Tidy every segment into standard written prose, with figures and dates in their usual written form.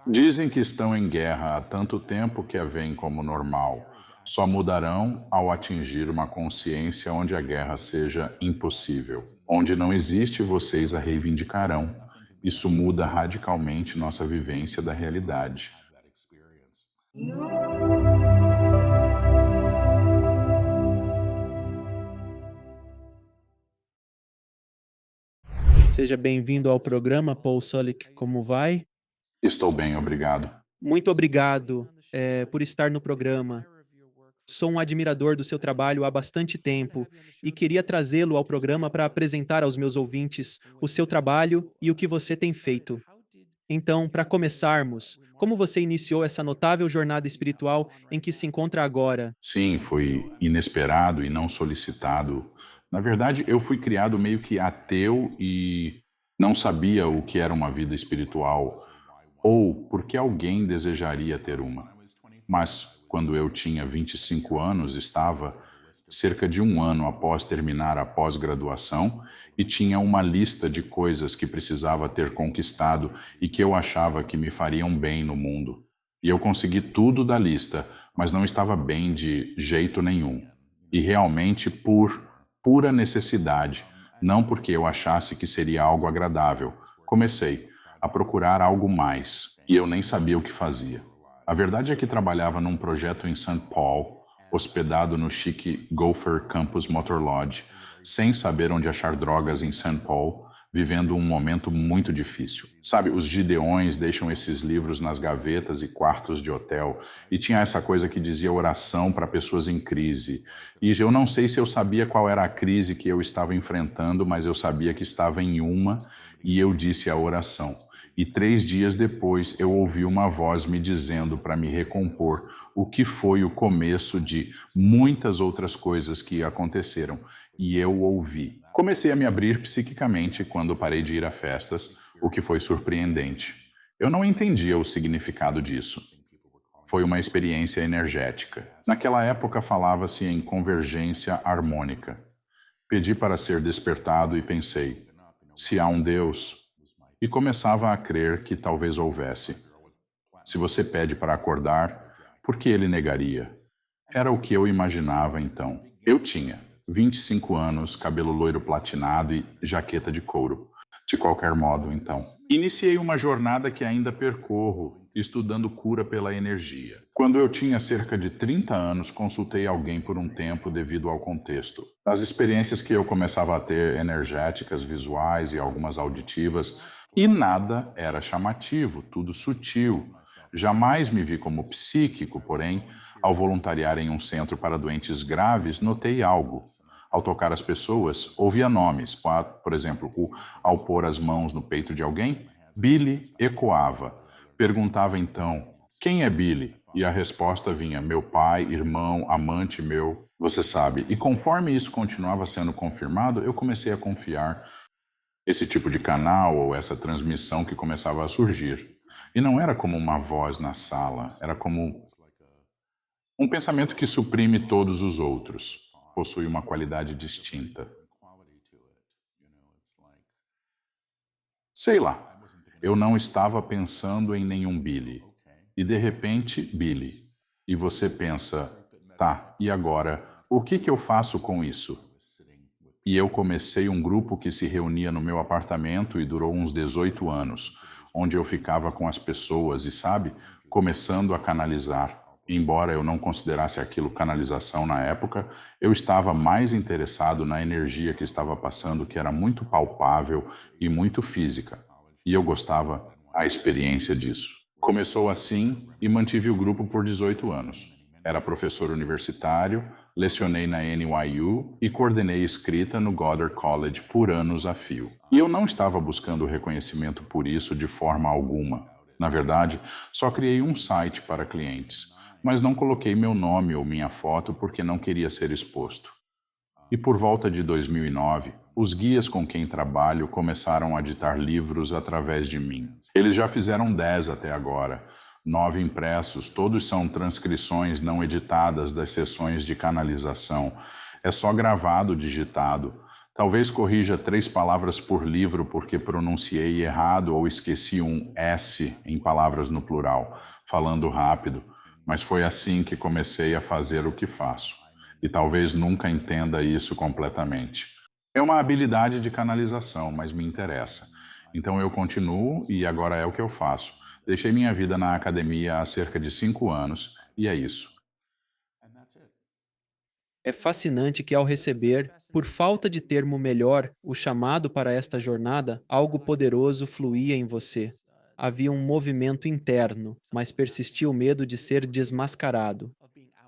Dizem que estão em guerra há tanto tempo que a veem como normal. Só mudarão ao atingir uma consciência onde a guerra seja impossível. Onde não existe, vocês a reivindicarão. Isso muda radicalmente nossa vivência da realidade. Seja bem-vindo ao programa, Paul Sulick. Como vai? Estou bem, obrigado. Muito obrigado, por estar no programa. Sou um admirador do seu trabalho há bastante tempo e queria trazê-lo ao programa para apresentar aos meus ouvintes o seu trabalho e o que você tem feito. Então, para começarmos, como você iniciou essa notável jornada espiritual em que se encontra agora? Sim, foi inesperado e não solicitado. Na verdade, eu fui criado meio que ateu e não sabia o que era uma vida espiritual ou por que alguém desejaria ter uma. Mas quando eu tinha 25 anos, estava cerca de um ano após terminar a pós-graduação e tinha uma lista de coisas que precisava ter conquistado e que eu achava que me fariam bem no mundo. E eu consegui tudo da lista, mas não estava bem de jeito nenhum. E realmente por pura necessidade, não porque eu achasse que seria algo agradável. Comecei a procurar algo mais e eu nem sabia o que fazia. A verdade é que trabalhava num projeto em St. Paul, hospedado no chique Gopher Campus Motor Lodge, sem saber onde achar drogas em St. Paul, vivendo um momento muito difícil. Sabe, os gideões deixam esses livros nas gavetas e quartos de hotel, e tinha essa coisa que dizia oração para pessoas em crise. E eu não sei se eu sabia qual era a crise que eu estava enfrentando, mas eu sabia que estava em uma, e eu disse a oração. E 3 dias depois eu ouvi uma voz me dizendo para me recompor, o que foi o começo de muitas outras coisas que aconteceram. E eu ouvi. Comecei a me abrir psiquicamente quando parei de ir a festas, o que foi surpreendente. Eu não entendia o significado disso. Foi uma experiência energética. Naquela época falava-se em convergência harmônica. Pedi para ser despertado e pensei, se há um Deus, e começava a crer que talvez houvesse. Se você pede para acordar, por que ele negaria? Era o que eu imaginava então. Eu tinha 25 anos, cabelo loiro platinado e jaqueta de couro. De qualquer modo, então. Iniciei uma jornada que ainda percorro, estudando cura pela energia. Quando eu tinha cerca de 30 anos, consultei alguém por um tempo devido ao contexto. As experiências que eu começava a ter energéticas, visuais e algumas auditivas, e nada era chamativo, tudo sutil. Jamais me vi como psíquico, porém, ao voluntariar em um centro para doentes graves, notei algo. Ao tocar as pessoas, ouvia nomes. Por exemplo, ao pôr as mãos no peito de alguém, Billy ecoava. Perguntava então, quem é Billy? E a resposta vinha, meu pai, irmão, amante meu, você sabe. E conforme isso continuava sendo confirmado, eu comecei a confiar esse tipo de canal ou essa transmissão que começava a surgir. E não era como uma voz na sala, era como um pensamento que suprime todos os outros. Possui uma qualidade distinta. Sei lá, eu não estava pensando em nenhum Billy. E de repente, Billy. E você pensa, tá, e agora? O que eu faço com isso? E eu comecei um grupo que se reunia no meu apartamento e durou uns 18 anos, onde eu ficava com as pessoas e, sabe, começando a canalizar. Embora eu não considerasse aquilo canalização na época, eu estava mais interessado na energia que estava passando, que era muito palpável e muito física. E eu gostava a experiência disso. Começou assim e mantive o grupo por 18 anos. Era professor universitário, lecionei na NYU e coordenei escrita no Goddard College por anos a fio. E eu não estava buscando reconhecimento por isso de forma alguma. Na verdade, só criei um site para clientes, mas não coloquei meu nome ou minha foto porque não queria ser exposto. E por volta de 2009, os guias com quem trabalho começaram a ditar livros através de mim. Eles já fizeram 10 até agora, 9 impressos, todos são transcrições não editadas das sessões de canalização. É só gravado, digitado. Talvez corrija 3 palavras por livro porque pronunciei errado ou esqueci um S em palavras no plural, falando rápido, mas foi assim que comecei a fazer o que faço. E talvez nunca entenda isso completamente. É uma habilidade de canalização, mas me interessa. Então eu continuo e agora é o que eu faço. Deixei minha vida na academia há cerca de 5 anos e é isso. É fascinante que, ao receber, por falta de termo melhor, o chamado para esta jornada, algo poderoso fluía em você. Havia um movimento interno, mas persistia o medo de ser desmascarado.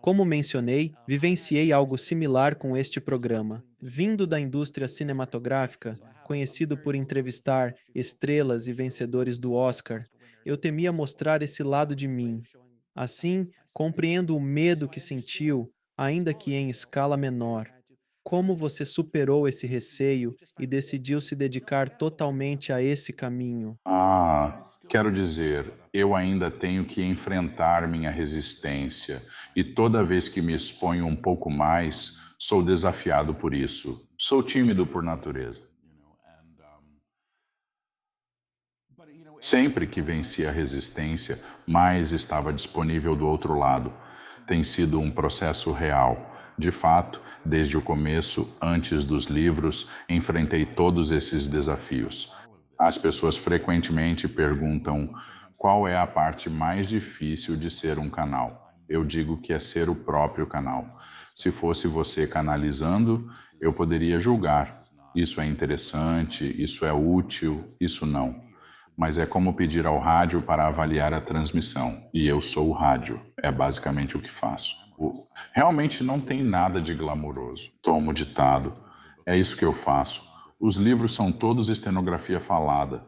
Como mencionei, vivenciei algo similar com este programa. Vindo da indústria cinematográfica, conhecido por entrevistar estrelas e vencedores do Oscar, eu temia mostrar esse lado de mim. Assim, compreendo o medo que sentiu, ainda que em escala menor. Como você superou esse receio e decidiu se dedicar totalmente a esse caminho? Quero dizer, eu ainda tenho que enfrentar minha resistência e toda vez que me exponho um pouco mais, sou desafiado por isso. Sou tímido por natureza. Sempre que venci a resistência, mais estava disponível do outro lado. Tem sido um processo real. De fato, desde o começo, antes dos livros, enfrentei todos esses desafios. As pessoas frequentemente perguntam qual é a parte mais difícil de ser um canal. Eu digo que é ser o próprio canal. Se fosse você canalizando, eu poderia julgar. Isso é interessante, isso é útil, isso não. Mas é como pedir ao rádio para avaliar a transmissão. E eu sou o rádio. É basicamente o que faço. Realmente não tem nada de glamouroso. Tomo ditado. É isso que eu faço. Os livros são todos estenografia falada.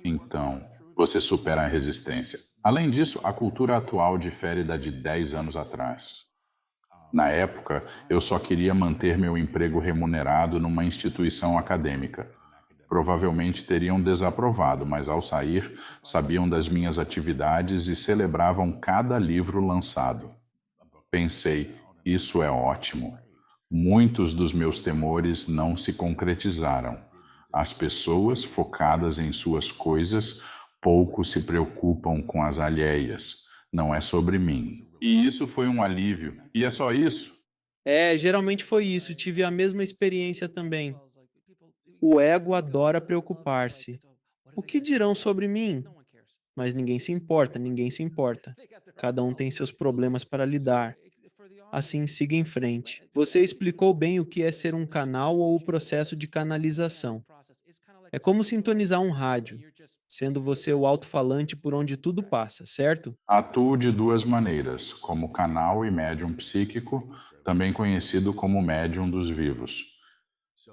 Então, você supera a resistência. Além disso, a cultura atual difere da de 10 anos atrás. Na época, eu só queria manter meu emprego remunerado numa instituição acadêmica. Provavelmente teriam desaprovado, mas ao sair, sabiam das minhas atividades e celebravam cada livro lançado. Pensei, isso é ótimo. Muitos dos meus temores não se concretizaram. As pessoas focadas em suas coisas pouco se preocupam com as alheias. Não é sobre mim. E isso foi um alívio. E é só isso? Geralmente foi isso, tive a mesma experiência também. O ego adora preocupar-se. O que dirão sobre mim? Mas ninguém se importa, ninguém se importa. Cada um tem seus problemas para lidar. Assim, siga em frente. Você explicou bem o que é ser um canal ou o processo de canalização. É como sintonizar um rádio, sendo você o alto-falante por onde tudo passa, certo? Atuo de 2 maneiras, como canal e médium psíquico, também conhecido como médium dos vivos.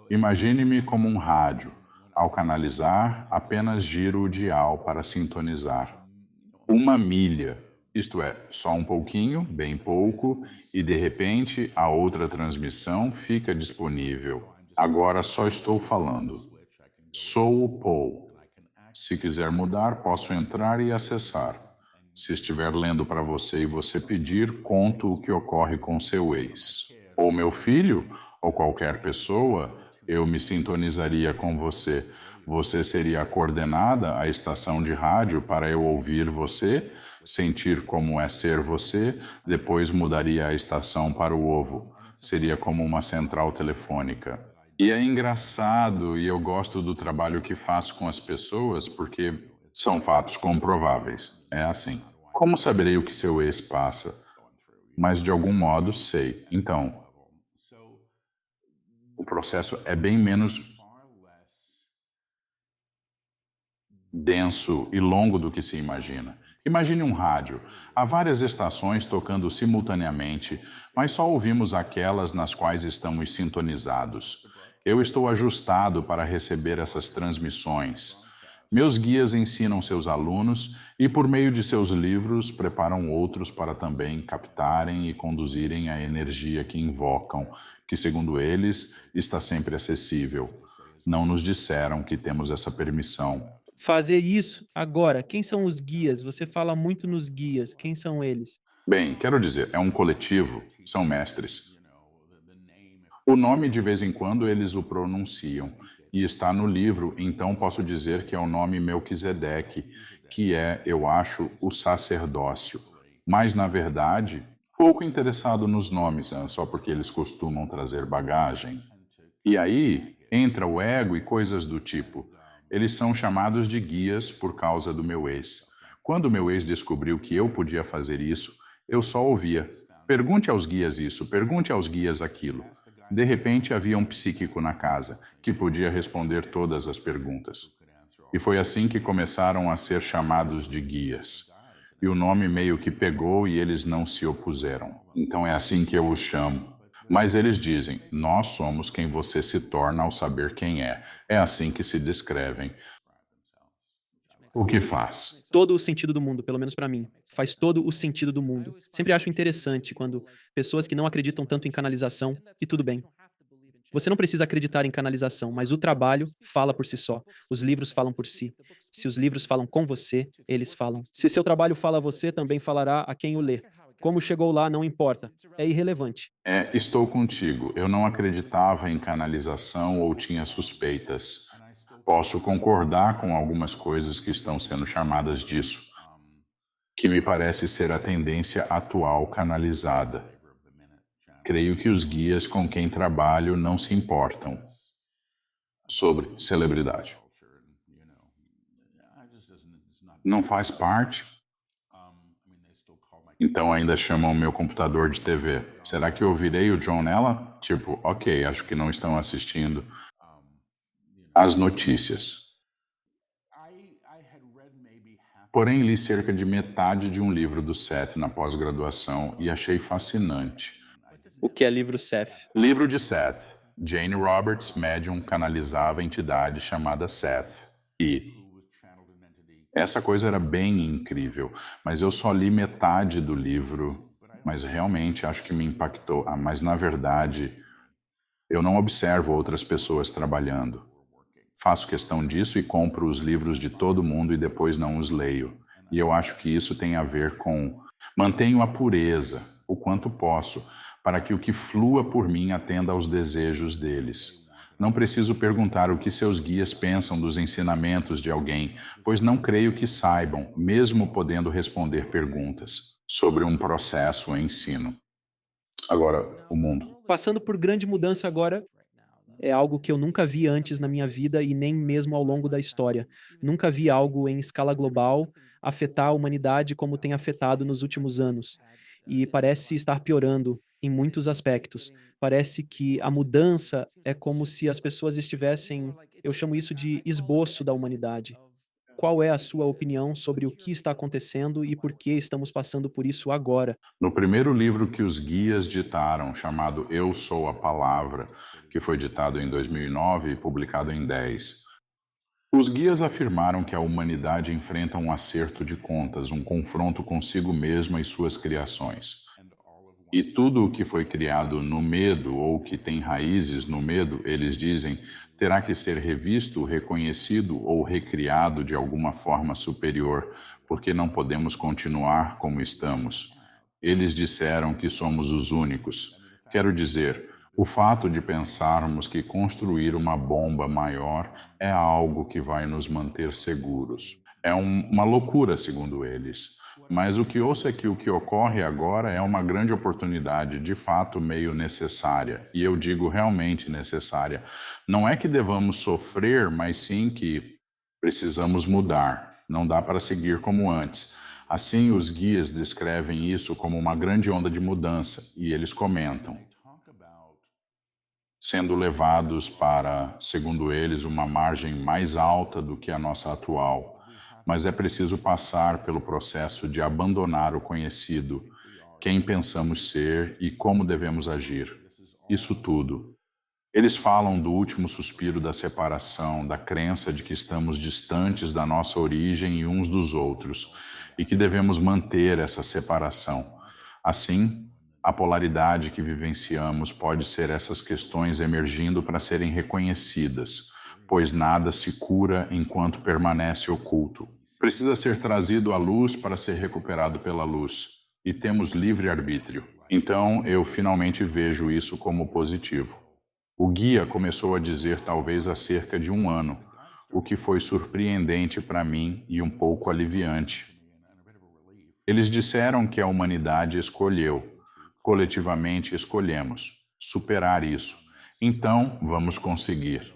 Imagine-me como um rádio. Ao canalizar, apenas giro o dial para sintonizar. 1 milha, isto é, só um pouquinho, bem pouco, e de repente a outra transmissão fica disponível. Agora só estou falando. Sou o Paul. Se quiser mudar, posso entrar e acessar. Se estiver lendo para você e você pedir, conto o que ocorre com seu ex. Ou meu filho, ou qualquer pessoa, eu me sintonizaria com você. Você seria coordenada à estação de rádio para eu ouvir você, sentir como é ser você, depois mudaria a estação para o ovo. Seria como uma central telefônica. E é engraçado, e eu gosto do trabalho que faço com as pessoas, porque são fatos comprováveis. É assim. Como saberei o que seu ex passa? Mas de algum modo sei. Então, o processo é bem menos denso e longo do que se imagina. Imagine um rádio. Há várias estações tocando simultaneamente, mas só ouvimos aquelas nas quais estamos sintonizados. Eu estou ajustado para receber essas transmissões. Meus guias ensinam seus alunos e, por meio de seus livros, preparam outros para também captarem e conduzirem a energia que invocam, que, segundo eles, está sempre acessível. Não nos disseram que temos essa permissão. Fazer isso agora. Quem são os guias? Você fala muito nos guias. Quem são eles? Bem, quero dizer, é um coletivo, são mestres. O nome, de vez em quando, eles o pronunciam, e está no livro, então posso dizer que é o nome Melquisedeque, que é, eu acho, o sacerdócio. Mas, na verdade, pouco interessado nos nomes, né, só porque eles costumam trazer bagagem. E aí entra o ego e coisas do tipo. Eles são chamados de guias por causa do meu ex. Quando meu ex descobriu que eu podia fazer isso, eu só ouvia: pergunte aos guias isso, pergunte aos guias aquilo. De repente havia um psíquico na casa que podia responder todas as perguntas. E foi assim que começaram a ser chamados de guias. E o nome meio que pegou e eles não se opuseram. Então é assim que eu os chamo. Mas eles dizem: nós somos quem você se torna ao saber quem é. É assim que se descrevem. O que faz? Todo o sentido do mundo, pelo menos para mim. Faz todo o sentido do mundo. Sempre acho interessante quando pessoas que não acreditam tanto em canalização, e tudo bem. Você não precisa acreditar em canalização, mas o trabalho fala por si só. Os livros falam por si. Se os livros falam com você, eles falam. Se seu trabalho fala a você, também falará a quem o lê. Como chegou lá, não importa. É irrelevante. Estou contigo. Eu não acreditava em canalização ou tinha suspeitas. Posso concordar com algumas coisas que estão sendo chamadas disso, que me parece ser a tendência atual canalizada. Creio que os guias com quem trabalho não se importam sobre celebridade. Não faz parte, então ainda chamam o meu computador de TV. Será que eu virei o John nela? Tipo, ok, acho que não estão assistindo as notícias. Porém, li cerca de metade de um livro do Seth na pós-graduação e achei fascinante. O que é livro Seth? Livro de Seth. Jane Roberts, médium, canalizava a entidade chamada Seth. E essa coisa era bem incrível, mas eu só li metade do livro, mas realmente acho que me impactou. Mas na verdade, eu não observo outras pessoas trabalhando. Faço questão disso e compro os livros de todo mundo e depois não os leio. E eu acho que isso tem a ver com mantenho a pureza, o quanto posso, para que o que flua por mim atenda aos desejos deles. Não preciso perguntar o que seus guias pensam dos ensinamentos de alguém, pois não creio que saibam, mesmo podendo responder perguntas sobre um processo em ensino. Agora, o mundo. Passando por grande mudança agora, é algo que eu nunca vi antes na minha vida e nem mesmo ao longo da história. Nunca vi algo em escala global afetar a humanidade como tem afetado nos últimos anos. E parece estar piorando em muitos aspectos. Parece que a mudança é como se as pessoas estivessem, eu chamo isso de esboço da humanidade. Qual é a sua opinião sobre o que está acontecendo e por que estamos passando por isso agora? No primeiro livro que os guias ditaram, chamado Eu Sou a Palavra, que foi ditado em 2009 e publicado em 10, os guias afirmaram que a humanidade enfrenta um acerto de contas, um confronto consigo mesma e suas criações. E tudo o que foi criado no medo ou que tem raízes no medo, eles dizem, terá que ser revisto, reconhecido ou recriado de alguma forma superior, porque não podemos continuar como estamos. Eles disseram que somos os únicos. Quero dizer, o fato de pensarmos que construir uma bomba maior é algo que vai nos manter seguros. É uma loucura, segundo eles. Mas o que ouço é que o que ocorre agora é uma grande oportunidade, de fato meio necessária. E eu digo realmente necessária. Não é que devamos sofrer, mas sim que precisamos mudar. Não dá para seguir como antes. Assim, os guias descrevem isso como uma grande onda de mudança, e eles comentam, sendo levados para, segundo eles, uma margem mais alta do que a nossa atual. Mas é preciso passar pelo processo de abandonar o conhecido, quem pensamos ser e como devemos agir. Isso tudo. Eles falam do último suspiro da separação, da crença de que estamos distantes da nossa origem e uns dos outros, e que devemos manter essa separação. Assim, a polaridade que vivenciamos pode ser essas questões emergindo para serem reconhecidas, pois nada se cura enquanto permanece oculto. Precisa ser trazido à luz para ser recuperado pela luz, e temos livre-arbítrio. Então, eu finalmente vejo isso como positivo. O guia começou a dizer talvez há cerca de um ano, o que foi surpreendente para mim e um pouco aliviante. Eles disseram que a humanidade escolheu, coletivamente escolhemos, superar isso. Então, vamos conseguir.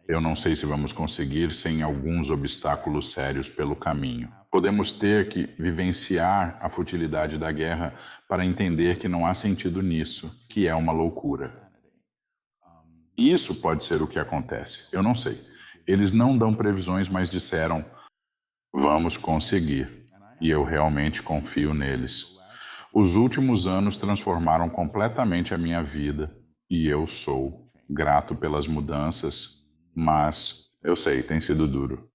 Eu não sei se vamos conseguir sem alguns obstáculos sérios pelo caminho. Podemos ter que vivenciar a futilidade da guerra para entender que não há sentido nisso, que é uma loucura. Isso pode ser o que acontece. Eu não sei. Eles não dão previsões, mas disseram: vamos conseguir. E eu realmente confio neles. Os últimos anos transformaram completamente a minha vida e eu sou grato pelas mudanças, mas eu sei, tem sido duro.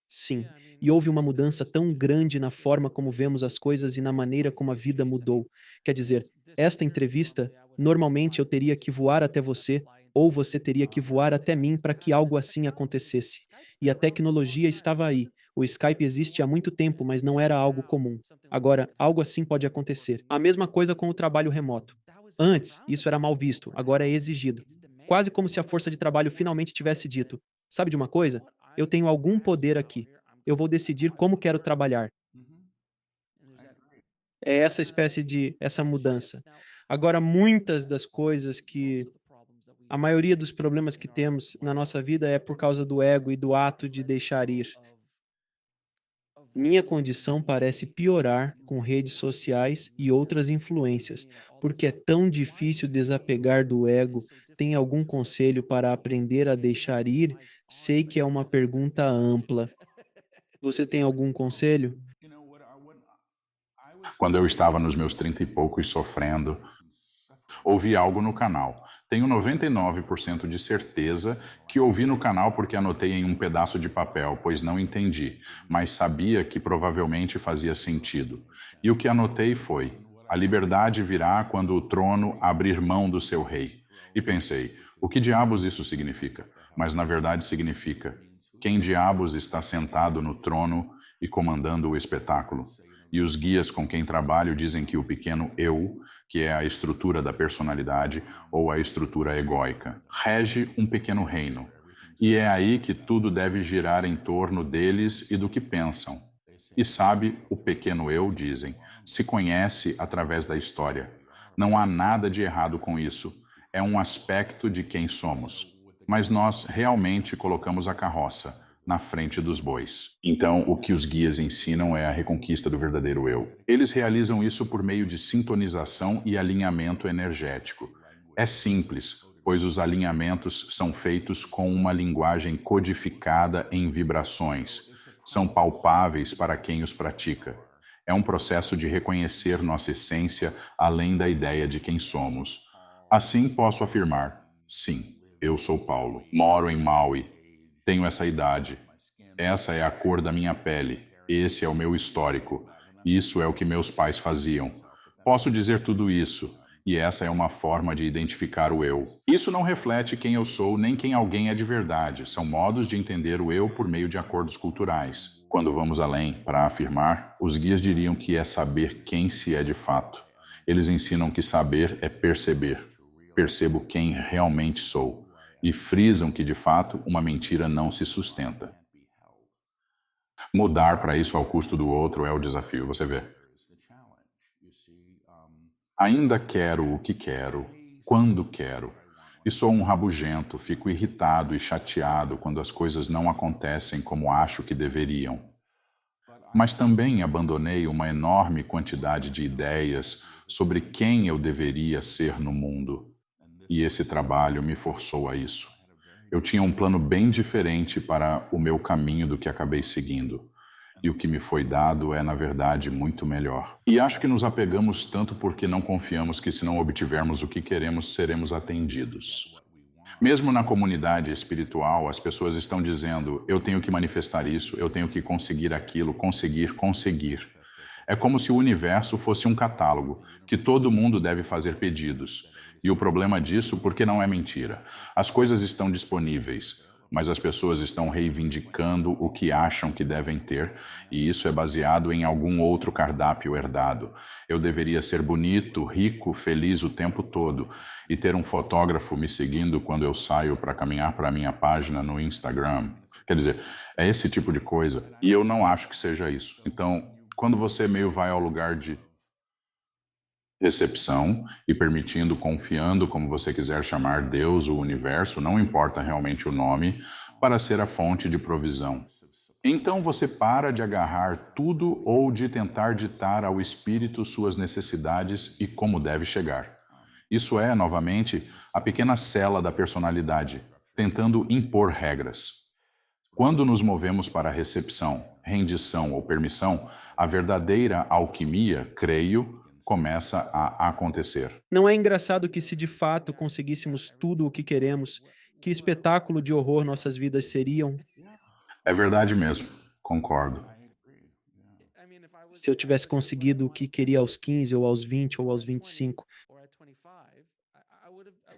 Sim, e houve uma mudança tão grande na forma como vemos as coisas e na maneira como a vida mudou. Quer dizer, esta entrevista, normalmente eu teria que voar até você, ou você teria que voar até mim para que algo assim acontecesse. E a tecnologia estava aí. O Skype existe há muito tempo, mas não era algo comum. Agora, algo assim pode acontecer. A mesma coisa com o trabalho remoto. Antes, isso era mal visto, agora é exigido. Quase como se a força de trabalho finalmente tivesse dito: sabe de uma coisa? Eu tenho algum poder aqui. Eu vou decidir como quero trabalhar. É essa espécie de essa mudança. Agora, muitas das coisas que a maioria dos problemas que temos na nossa vida é por causa do ego e do ato de deixar ir. Minha condição parece piorar com redes sociais e outras influências, porque é tão difícil desapegar do ego. Tem algum conselho para aprender a deixar ir? Sei que é uma pergunta ampla. Você tem algum conselho? Quando eu estava nos meus 30 e poucos sofrendo, ouvi algo no canal. Tenho 99% de certeza que ouvi no canal porque anotei em um pedaço de papel, pois não entendi, mas sabia que provavelmente fazia sentido. E o que anotei foi: a liberdade virá quando o trono abrir mão do seu rei. E pensei: o que diabos isso significa? Mas na verdade significa: quem diabos está sentado no trono e comandando o espetáculo? E os guias com quem trabalho dizem que o pequeno eu, que é a estrutura da personalidade ou a estrutura egóica, rege um pequeno reino. E é aí que tudo deve girar em torno deles e do que pensam. E sabe, o pequeno eu, dizem, se conhece através da história. Não há nada de errado com isso. É um aspecto de quem somos. Mas nós realmente colocamos a carroça na frente dos bois. Então, o que os guias ensinam é a reconquista do verdadeiro eu. Eles realizam isso por meio de sintonização e alinhamento energético. É simples, pois os alinhamentos são feitos com uma linguagem codificada em vibrações. São palpáveis para quem os pratica. É um processo de reconhecer nossa essência além da ideia de quem somos. Assim posso afirmar: sim, eu sou Paulo. Moro em Maui. Tenho essa idade. Essa é a cor da minha pele. Esse é o meu histórico. Isso é o que meus pais faziam. Posso dizer tudo isso, e essa é uma forma de identificar o eu. Isso não reflete quem eu sou nem quem alguém é de verdade. São modos de entender o eu por meio de acordos culturais. Quando vamos além, para afirmar, os guias diriam que é saber quem se é de fato. Eles ensinam que saber é perceber. Percebo quem realmente sou. E frisam que, de fato, uma mentira não se sustenta. Mudar para isso ao custo do outro é o desafio, você vê. Ainda quero o que quero, quando quero. E sou um rabugento, fico irritado e chateado quando as coisas não acontecem como acho que deveriam. Mas também abandonei uma enorme quantidade de ideias sobre quem eu deveria ser no mundo. E esse trabalho me forçou a isso. Eu tinha um plano bem diferente para o meu caminho do que acabei seguindo. E o que me foi dado é, na verdade, muito melhor. E acho que nos apegamos tanto porque não confiamos que, se não obtivermos o que queremos, seremos atendidos. Mesmo na comunidade espiritual, as pessoas estão dizendo: eu tenho que manifestar isso, eu tenho que conseguir aquilo, conseguir, conseguir. É como se o universo fosse um catálogo, que todo mundo deve fazer pedidos. E o problema disso, porque não é mentira. As coisas estão disponíveis. mas as pessoas estão reivindicando o que acham que devem ter, e isso é baseado em algum outro cardápio herdado. Eu deveria ser bonito, rico, feliz o tempo todo, e ter um fotógrafo me seguindo quando eu saio para caminhar para a minha página no Instagram. Quer dizer, é esse tipo de coisa, e eu não acho que seja isso. Então, quando você meio vai ao lugar de recepção e permitindo, confiando, como você quiser chamar Deus, o universo, não importa realmente o nome, para ser a fonte de provisão. Então você para de agarrar tudo ou de tentar ditar ao espírito suas necessidades e como deve chegar. Isso é, novamente, a pequena cela da personalidade, tentando impor regras. Quando nos movemos para a recepção, rendição ou permissão, a verdadeira alquimia, creio, começa a acontecer. Não é engraçado que, se de fato conseguíssemos tudo o que queremos, que espetáculo de horror nossas vidas seriam? É verdade mesmo, concordo. Se eu tivesse conseguido o que queria aos 15, ou aos 20, ou aos 25,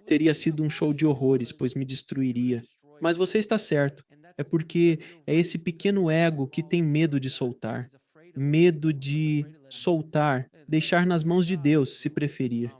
teria sido um show de horrores, pois me destruiria. Mas você está certo. É porque é esse pequeno ego que tem medo de soltar. Medo de soltar, deixar nas mãos de Deus, se preferir.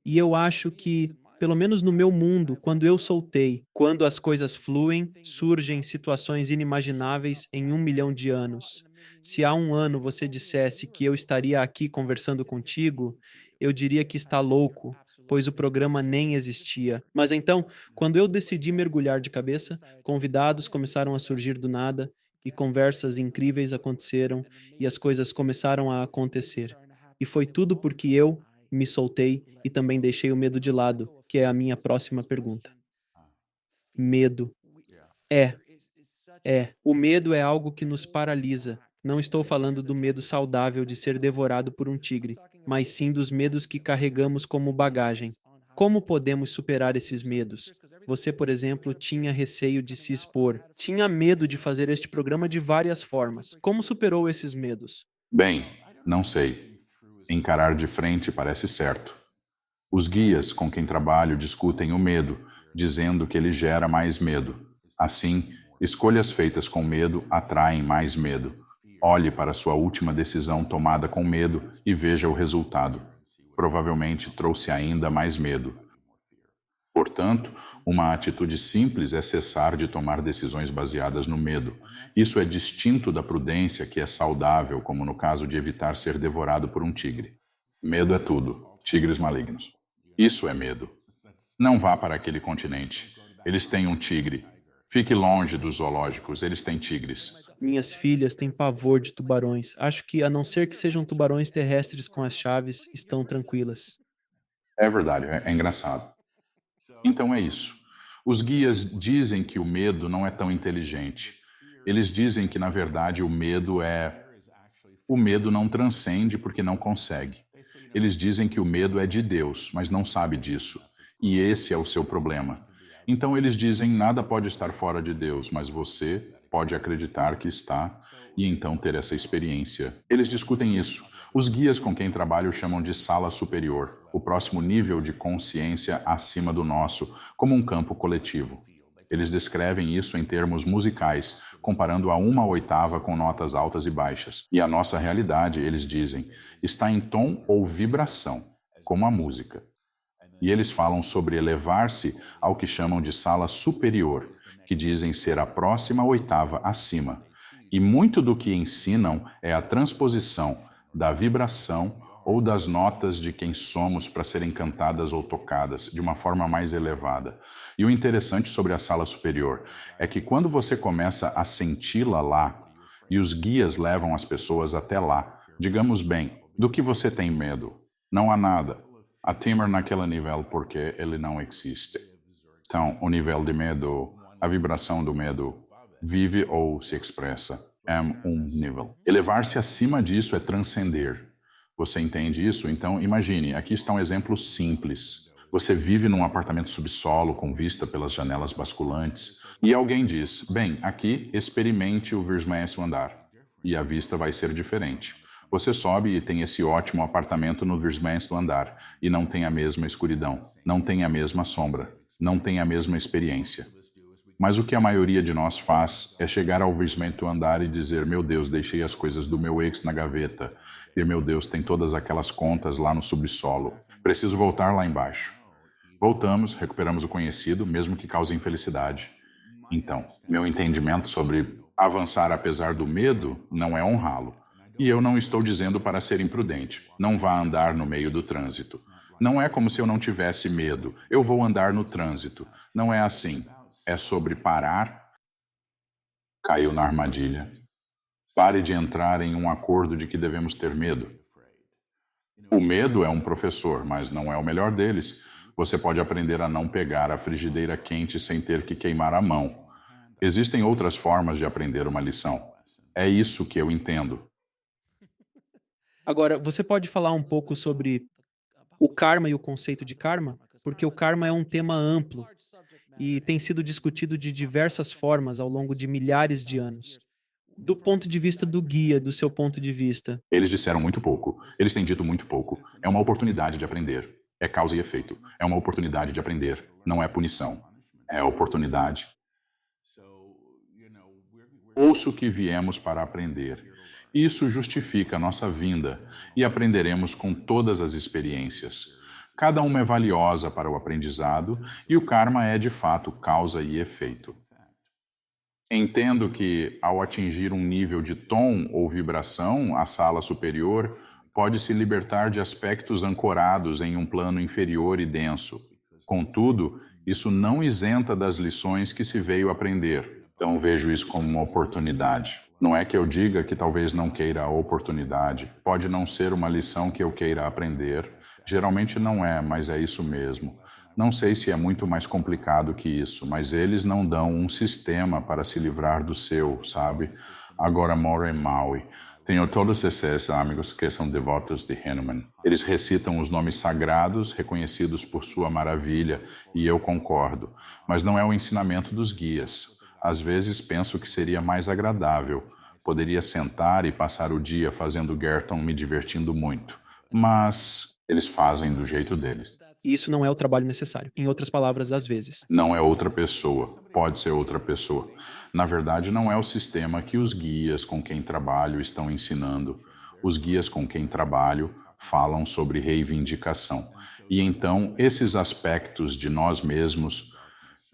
E eu acho que, pelo menos no meu mundo, quando eu soltei, quando as coisas fluem, surgem situações inimagináveis em 1 milhão de anos. Se há 1 ano você dissesse que eu estaria aqui conversando contigo, eu diria que está louco, pois o programa nem existia. Mas então, quando eu decidi mergulhar de cabeça, convidados começaram a surgir do nada, e conversas incríveis aconteceram, e as coisas começaram a acontecer. E foi tudo porque eu me soltei e também deixei o medo de lado, que é a minha próxima pergunta. Medo. É, é. O medo é algo que nos paralisa. Não estou falando do medo saudável de ser devorado por um tigre, mas sim dos medos que carregamos como bagagem. Como podemos superar esses medos? Você, por exemplo, tinha receio de se expor, tinha medo de fazer este programa de várias formas. Como superou esses medos? Bem, não sei. Encarar de frente parece certo. Os guias com quem trabalho discutem o medo, dizendo que ele gera mais medo. Assim, escolhas feitas com medo atraem mais medo. Olhe para sua última decisão tomada com medo e veja o resultado. Provavelmente trouxe ainda mais medo. Portanto, uma atitude simples é cessar de tomar decisões baseadas no medo. Isso é distinto da prudência, que é saudável, como no caso de evitar ser devorado por um tigre. Medo é tudo. Tigres malignos. Isso é medo. Não vá para aquele continente. Eles têm um tigre. Fique longe dos zoológicos, eles têm tigres. Minhas filhas têm pavor de tubarões. Acho que, a não ser que sejam tubarões terrestres com as chaves, estão tranquilas. É verdade, é engraçado. Então é isso. Os guias dizem que o medo não é tão inteligente. Eles dizem que, na verdade, o medo é. O medo não transcende porque não consegue. Eles dizem que o medo é de Deus, mas não sabe disso. E esse é o seu problema. Então eles dizem: nada pode estar fora de Deus, mas você pode acreditar que está e então ter essa experiência. Eles discutem isso. Os guias com quem trabalho chamam de sala superior, o próximo nível de consciência acima do nosso, como um campo coletivo. Eles descrevem isso em termos musicais, comparando a 1/8 com notas altas e baixas. E a nossa realidade, eles dizem, está em tom ou vibração, como a música. E eles falam sobre elevar-se ao que chamam de sala superior, que dizem ser a próxima oitava acima. E muito do que ensinam é a transposição da vibração ou das notas de quem somos para serem cantadas ou tocadas de uma forma mais elevada. E o interessante sobre a sala superior é que quando você começa a senti-la lá, e os guias levam as pessoas até lá, digamos bem, do que você tem medo? Não há nada. Há temor naquele nível porque ele não existe. Então, o nível de medo, a vibração do medo, vive ou se expressa. É um nível. Elevar-se acima disso é transcender. Você entende isso? Então, imagine, aqui está um exemplo simples. Você vive num apartamento subsolo com vista pelas janelas basculantes e alguém diz, bem, aqui experimente o 20º andar e a vista vai ser diferente. Você sobe e tem esse ótimo apartamento no 20º andar e não tem a mesma escuridão, não tem a mesma sombra, não tem a mesma experiência. Mas o que a maioria de nós faz é chegar ao vencimento andar e dizer: meu Deus, deixei as coisas do meu ex na gaveta. E meu Deus, tem todas aquelas contas lá no subsolo. Preciso voltar lá embaixo. Voltamos, recuperamos o conhecido, mesmo que cause infelicidade. Então, meu entendimento sobre avançar apesar do medo não é honrá-lo. E eu não estou dizendo para ser imprudente. Não vá andar no meio do trânsito. Não é como se eu não tivesse medo. Eu vou andar no trânsito. Não é assim. É sobre parar. Caiu na armadilha. Pare de entrar em um acordo de que devemos ter medo. O medo é um professor, mas não é o melhor deles. Você pode aprender a não pegar a frigideira quente sem ter que queimar a mão. Existem outras formas de aprender uma lição. É isso que eu entendo. Agora, você pode falar um pouco sobre o karma e o conceito de karma? Porque o karma é um tema amplo e tem sido discutido de diversas formas ao longo de milhares de anos. Do ponto de vista do guia, do seu ponto de vista. Eles disseram muito pouco. Eles têm dito muito pouco. É uma oportunidade de aprender. É causa e efeito. É uma oportunidade de aprender. Não é punição. É oportunidade. Ouço que viemos para aprender. Isso justifica nossa vinda e aprenderemos com todas as experiências. Cada uma é valiosa para o aprendizado e o karma é de fato causa e efeito. Entendo que, ao atingir um nível de tom ou vibração, a sala superior pode se libertar de aspectos ancorados em um plano inferior e denso. Contudo, isso não isenta das lições que se veio aprender. Então vejo isso como uma oportunidade. Não é que eu diga que talvez não queira a oportunidade. Pode não ser uma lição que eu queira aprender. Geralmente não é, mas é isso mesmo. Não sei se é muito mais complicado que isso, mas eles não dão um sistema para se livrar do seu, sabe? Agora moro em Maui. Tenho todos esses amigos que são devotos de Hanuman. Eles recitam os nomes sagrados, reconhecidos por sua maravilha, e eu concordo. Mas não é o ensinamento dos guias. Às vezes penso que seria mais agradável. Poderia sentar e passar o dia fazendo Gerton me divertindo muito. Mas eles fazem do jeito deles. E isso não é o trabalho necessário. Em outras palavras, às vezes. Não é outra pessoa, pode ser outra pessoa. Na verdade, não é o sistema que os guias com quem trabalho estão ensinando. Os guias com quem trabalho falam sobre reivindicação. E então, esses aspectos de nós mesmos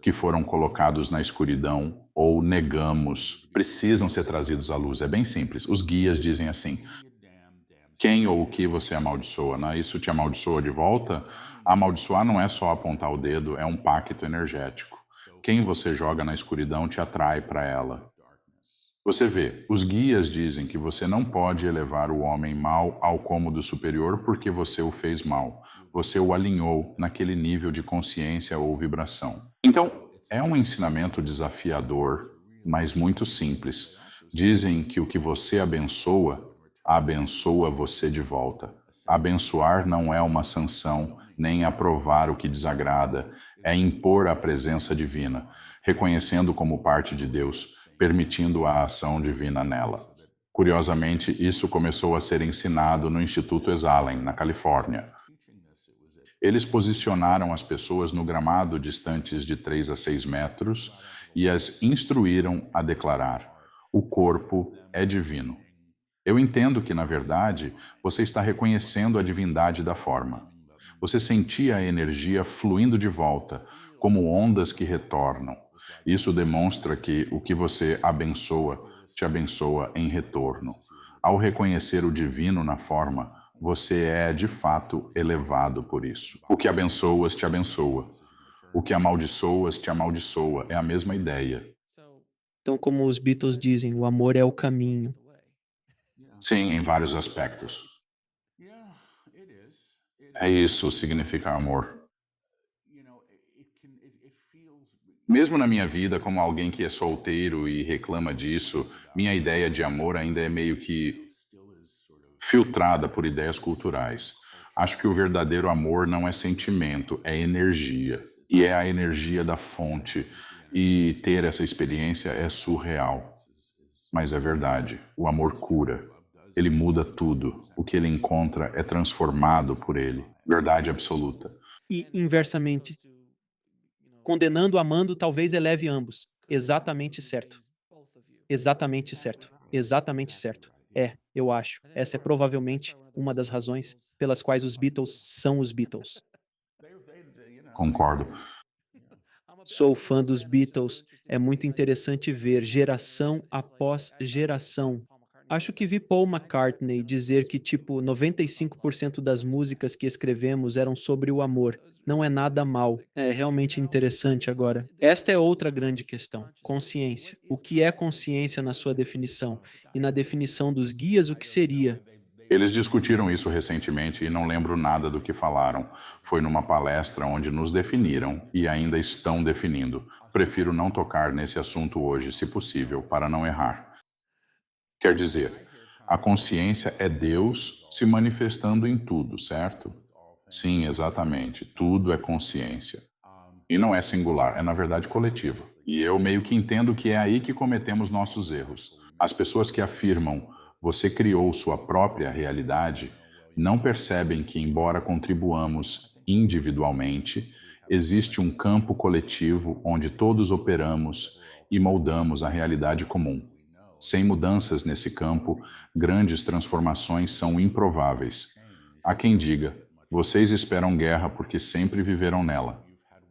que foram colocados na escuridão ou negamos precisam ser trazidos à luz. É bem simples. Os guias dizem assim: quem ou o que você amaldiçoa, né? Isso te amaldiçoa de volta? Amaldiçoar não é só apontar o dedo, é um pacto energético. Quem você joga na escuridão te atrai para ela. Você vê, os guias dizem que você não pode elevar o homem mau ao cômodo superior porque você o fez mal. Você o alinhou naquele nível de consciência ou vibração. Então, é um ensinamento desafiador, mas muito simples. Dizem que o que você abençoa você de volta. Abençoar não é uma sanção, nem aprovar o que desagrada, é impor a presença divina, reconhecendo como parte de Deus, permitindo a ação divina nela. Curiosamente, isso começou a ser ensinado no Instituto Esalen, na Califórnia. Eles posicionaram as pessoas no gramado distantes de 3 a 6 metros e as instruíram a declarar: o corpo é divino. Eu entendo que, na verdade, você está reconhecendo a divindade da forma. Você sentia a energia fluindo de volta, como ondas que retornam. Isso demonstra que o que você abençoa, te abençoa em retorno. Ao reconhecer o divino na forma, você é, de fato, elevado por isso. O que abençoas, te abençoa. O que amaldiçoas, te amaldiçoa. É a mesma ideia. Então, como os Beatles dizem, o amor é o caminho. Sim, em vários aspectos. É isso significa amor. Mesmo na minha vida, como alguém que é solteiro e reclama disso, minha ideia de amor ainda é meio que filtrada por ideias culturais. Acho que o verdadeiro amor não é sentimento, é energia. E é a energia da fonte. E ter essa experiência é surreal. Mas é verdade, o amor cura. Ele muda tudo. O que ele encontra é transformado por ele. Verdade absoluta. E, inversamente, condenando, amando, talvez eleve ambos. Exatamente certo. Exatamente certo. Exatamente certo. É, eu acho. Essa é provavelmente uma das razões pelas quais os Beatles são os Beatles. Concordo. Sou fã dos Beatles. É muito interessante ver geração após geração. Acho que vi Paul McCartney dizer que, tipo, 95% das músicas que escrevemos eram sobre o amor. Não é nada mal. É realmente interessante agora. Esta é outra grande questão. Consciência. O que é consciência na sua definição? E na definição dos guias, o que seria? Eles discutiram isso recentemente e não lembro nada do que falaram. Foi numa palestra onde nos definiram e ainda estão definindo. Prefiro não tocar nesse assunto hoje, se possível, para não errar. Quer dizer, a consciência é Deus se manifestando em tudo, certo? Sim, exatamente. Tudo é consciência. E não é singular, é na verdade coletivo. E eu meio que entendo que é aí que cometemos nossos erros. As pessoas que afirmam você criou sua própria realidade não percebem que, embora contribuamos individualmente, existe um campo coletivo onde todos operamos e moldamos a realidade comum. Sem mudanças nesse campo, grandes transformações são improváveis. Há quem diga: vocês esperam guerra porque sempre viveram nela.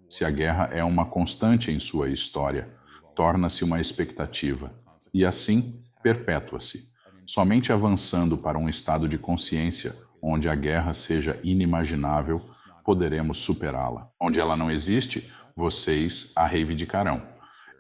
Se a guerra é uma constante em sua história, torna-se uma expectativa, e assim perpétua-se. Somente avançando para um estado de consciência onde a guerra seja inimaginável, poderemos superá-la. Onde ela não existe, vocês a reivindicarão.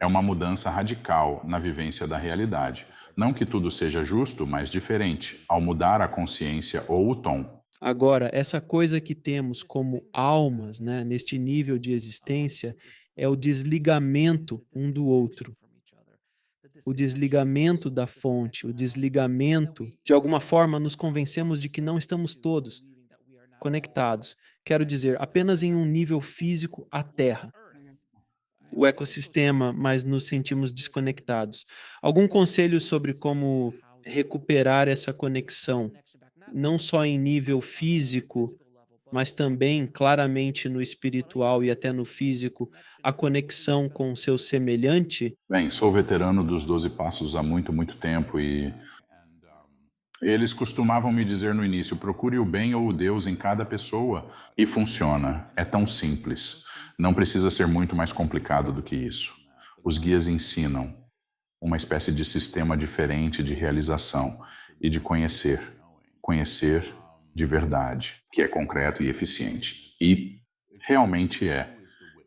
É uma mudança radical na vivência da realidade. Não que tudo seja justo, mas diferente, ao mudar a consciência ou o tom. Agora, essa coisa que temos como almas, né, neste nível de existência, é o desligamento um do outro. O desligamento da fonte, o desligamento, de alguma forma, nos convencemos de que não estamos todos conectados. Quero dizer, apenas em um nível físico, a Terra, o ecossistema, mas nos sentimos desconectados. Algum conselho sobre como recuperar essa conexão, não só em nível físico, mas também claramente no espiritual e até no físico, a conexão com o seu semelhante? Bem, sou veterano dos 12 Passos há muito, muito tempo e eles costumavam me dizer no início: procure o bem ou o Deus em cada pessoa. E funciona. É tão simples. Não precisa ser muito mais complicado do que isso. Os guias ensinam uma espécie de sistema diferente de realização e de conhecer. Conhecer de verdade, que é concreto e eficiente. E realmente é.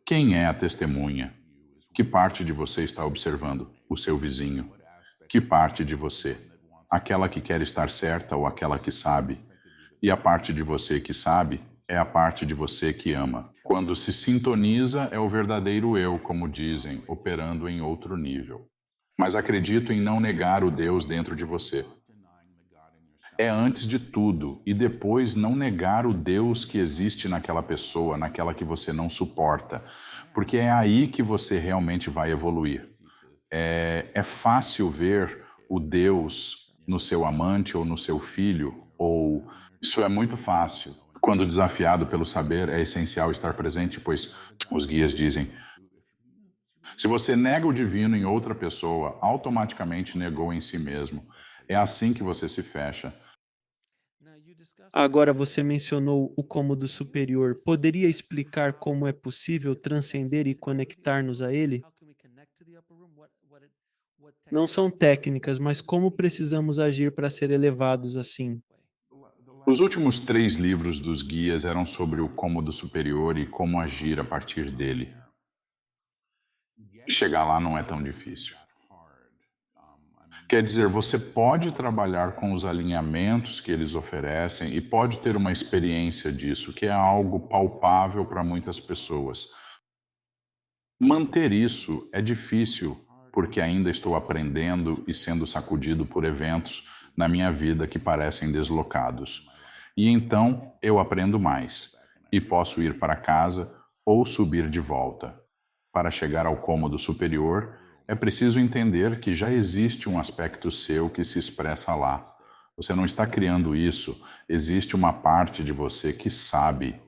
Quem é a testemunha? Que parte de você está observando? O seu vizinho? Que parte de você? Aquela que quer estar certa ou aquela que sabe? E a parte de você que sabe é a parte de você que ama. Quando se sintoniza, é o verdadeiro eu, como dizem, operando em outro nível. Mas acredito em não negar o Deus dentro de você. É antes de tudo, e depois não negar o Deus que existe naquela pessoa, naquela que você não suporta, porque é aí que você realmente vai evoluir. É fácil ver o Deus no seu amante ou no seu filho, ou isso é muito fácil. Quando desafiado pelo saber, é essencial estar presente, pois os guias dizem: se você nega o divino em outra pessoa, automaticamente negou em si mesmo. É assim que você se fecha. Agora você mencionou o cômodo superior. Poderia explicar como é possível transcender e conectar-nos a ele? Não são técnicas, mas como precisamos agir para ser elevados assim? Os últimos 3 livros dos guias eram sobre o cômodo superior e como agir a partir dele. Chegar lá não é tão difícil. Quer dizer, você pode trabalhar com os alinhamentos que eles oferecem e pode ter uma experiência disso, que é algo palpável para muitas pessoas. Manter isso é difícil, porque ainda estou aprendendo e sendo sacudido por eventos na minha vida que parecem deslocados. E então eu aprendo mais e posso ir para casa ou subir de volta. Para chegar ao cômodo superior, é preciso entender que já existe um aspecto seu que se expressa lá. Você não está criando isso, existe uma parte de você que sabe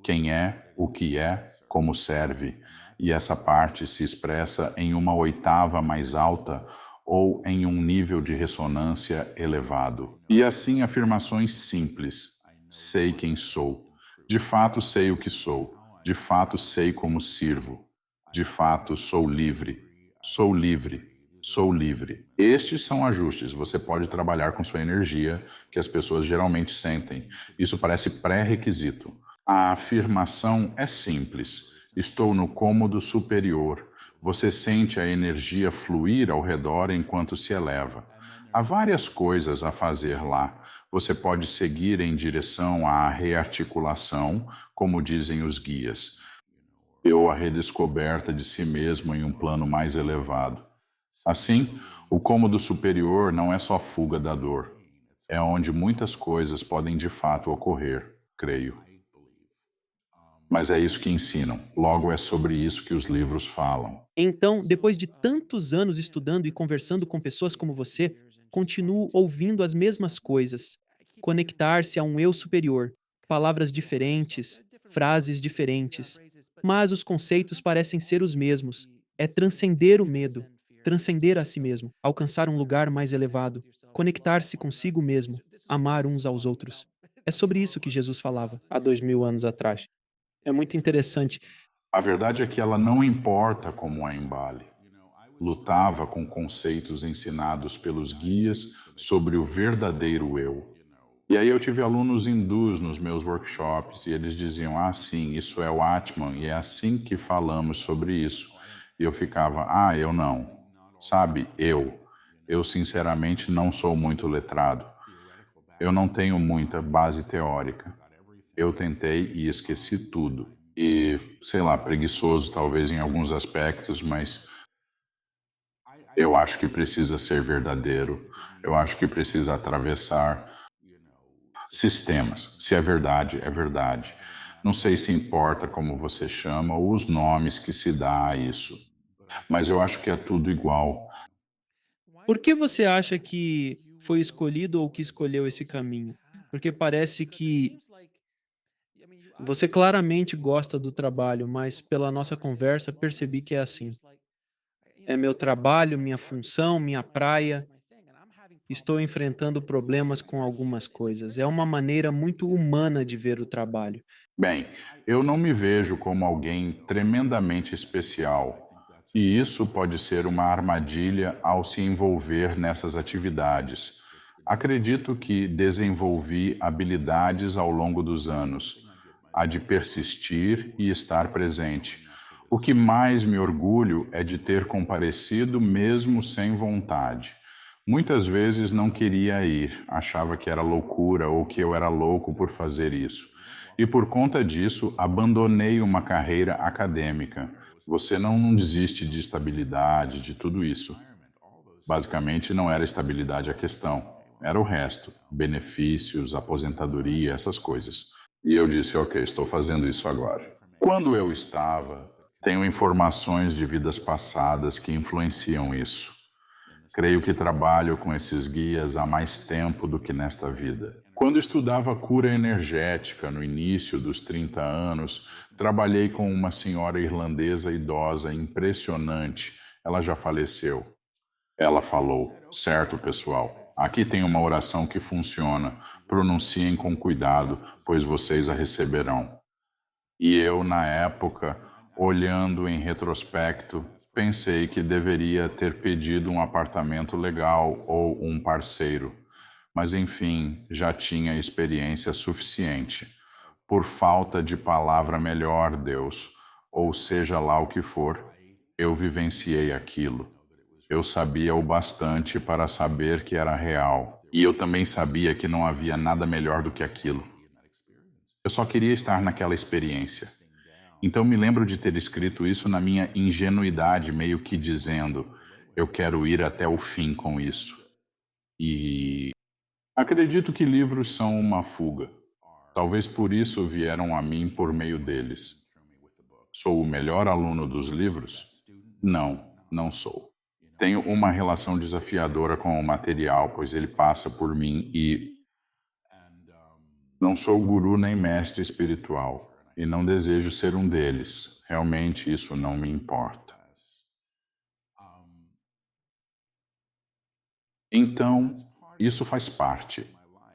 quem é, o que é, como serve. e essa parte se expressa em uma oitava mais alta ou em um nível de ressonância elevado. E assim afirmações simples. Sei quem sou. De fato sei o que sou. De fato sei como sirvo. De fato sou livre. Sou livre. Sou livre. Estes são ajustes. Você pode trabalhar com sua energia, que as pessoas geralmente sentem. Isso parece pré-requisito. A afirmação é simples. Estou no cômodo superior. Você sente a energia fluir ao redor enquanto se eleva. Há várias coisas a fazer lá. Você pode seguir em direção à rearticulação, como dizem os guias, ou a redescoberta de si mesmo em um plano mais elevado. Assim, o cômodo superior não é só fuga da dor. É onde muitas coisas podem de fato ocorrer, creio. Mas é isso que ensinam. Logo é sobre isso que os livros falam. Então, depois de tantos anos estudando e conversando com pessoas como você, continuo ouvindo as mesmas coisas. Conectar-se a um eu superior, palavras diferentes, frases diferentes, mas os conceitos parecem ser os mesmos. É transcender o medo, transcender a si mesmo, alcançar um lugar mais elevado, conectar-se consigo mesmo, amar uns aos outros. É sobre isso que Jesus falava há 2000 anos atrás. É muito interessante. A verdade é que ela não importa como a embale. Lutava com conceitos ensinados pelos guias sobre o verdadeiro eu. E aí eu tive alunos hindus nos meus workshops e eles diziam: ah, sim, isso é o Atman e é assim que falamos sobre isso. E eu ficava: ah, eu não. Sabe, eu. Eu sinceramente não sou muito letrado. Eu não tenho muita base teórica. Eu tentei e esqueci tudo. E, sei lá, preguiçoso talvez em alguns aspectos, mas eu acho que precisa ser verdadeiro. Eu acho que precisa atravessar sistemas. Se é verdade, é verdade. Não sei se importa como você chama ou os nomes que se dá a isso, mas eu acho que é tudo igual. Por que você acha que foi escolhido ou que escolheu esse caminho? Porque parece que você claramente gosta do trabalho, mas pela nossa conversa percebi que é assim. É meu trabalho, minha função, minha praia. Estou enfrentando problemas com algumas coisas. É uma maneira muito humana de ver o trabalho. Bem, eu não me vejo como alguém tremendamente especial, e isso pode ser uma armadilha ao se envolver nessas atividades. Acredito que desenvolvi habilidades ao longo dos anos, a de persistir e estar presente. O que mais me orgulho é de ter comparecido mesmo sem vontade. Muitas vezes não queria ir, achava que era loucura ou que eu era louco por fazer isso. E por conta disso, abandonei uma carreira acadêmica. Você não desiste de estabilidade, de tudo isso. Basicamente, não era estabilidade a questão, era o resto: benefícios, aposentadoria, essas coisas. E eu disse: ok, estou fazendo isso agora. Quando eu estava, tenho informações de vidas passadas que influenciam isso. Creio que trabalho com esses guias há mais tempo do que nesta vida. Quando estudava cura energética no início dos 30 anos, trabalhei com uma senhora irlandesa idosa impressionante. Ela já faleceu. Ela falou: certo, pessoal, aqui tem uma oração que funciona. Pronunciem com cuidado, pois vocês a receberão. E eu, na época, olhando em retrospecto, pensei que deveria ter pedido um apartamento legal ou um parceiro. Mas, enfim, já tinha experiência suficiente. Por falta de palavra melhor, Deus, ou seja lá o que for, eu vivenciei aquilo. Eu sabia o bastante para saber que era real. E eu também sabia que não havia nada melhor do que aquilo. Eu só queria estar naquela experiência. Então me lembro de ter escrito isso na minha ingenuidade, meio que dizendo: eu quero ir até o fim com isso. E acredito que livros são uma fuga. Talvez por isso vieram a mim por meio deles. Sou o melhor aluno dos livros? Não, não sou. Tenho uma relação desafiadora com o material, pois ele passa por mim e não sou guru nem mestre espiritual. e não desejo ser um deles. Realmente isso não me importa. Então, isso faz parte.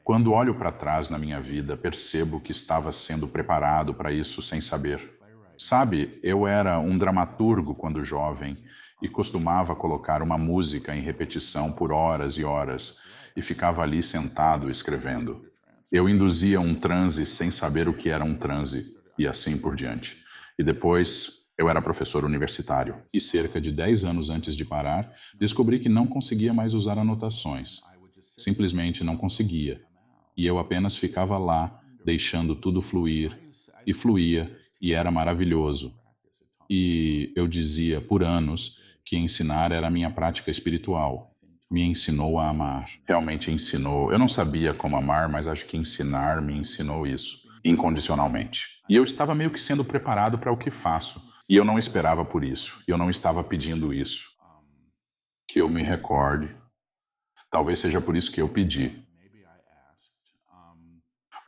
Quando olho para trás na minha vida, percebo que estava sendo preparado para isso sem saber. Sabe, eu era um dramaturgo quando jovem e costumava colocar uma música em repetição por horas e horas e ficava ali sentado escrevendo. Eu induzia um transe sem saber o que era um transe e assim por diante. E depois eu era professor universitário e cerca de 10 anos antes de parar, descobri que não conseguia mais usar anotações. Simplesmente não conseguia. E eu apenas ficava lá, deixando tudo fluir, e fluía, e era maravilhoso. E eu dizia por anos que ensinar era a minha prática espiritual. Me ensinou a amar. Realmente ensinou. Eu não sabia como amar, mas acho que ensinar me ensinou isso, incondicionalmente. E eu estava meio que sendo preparado para o que faço. E eu não esperava por isso. E eu não estava pedindo isso. Que eu me recorde. Talvez seja por isso que eu pedi.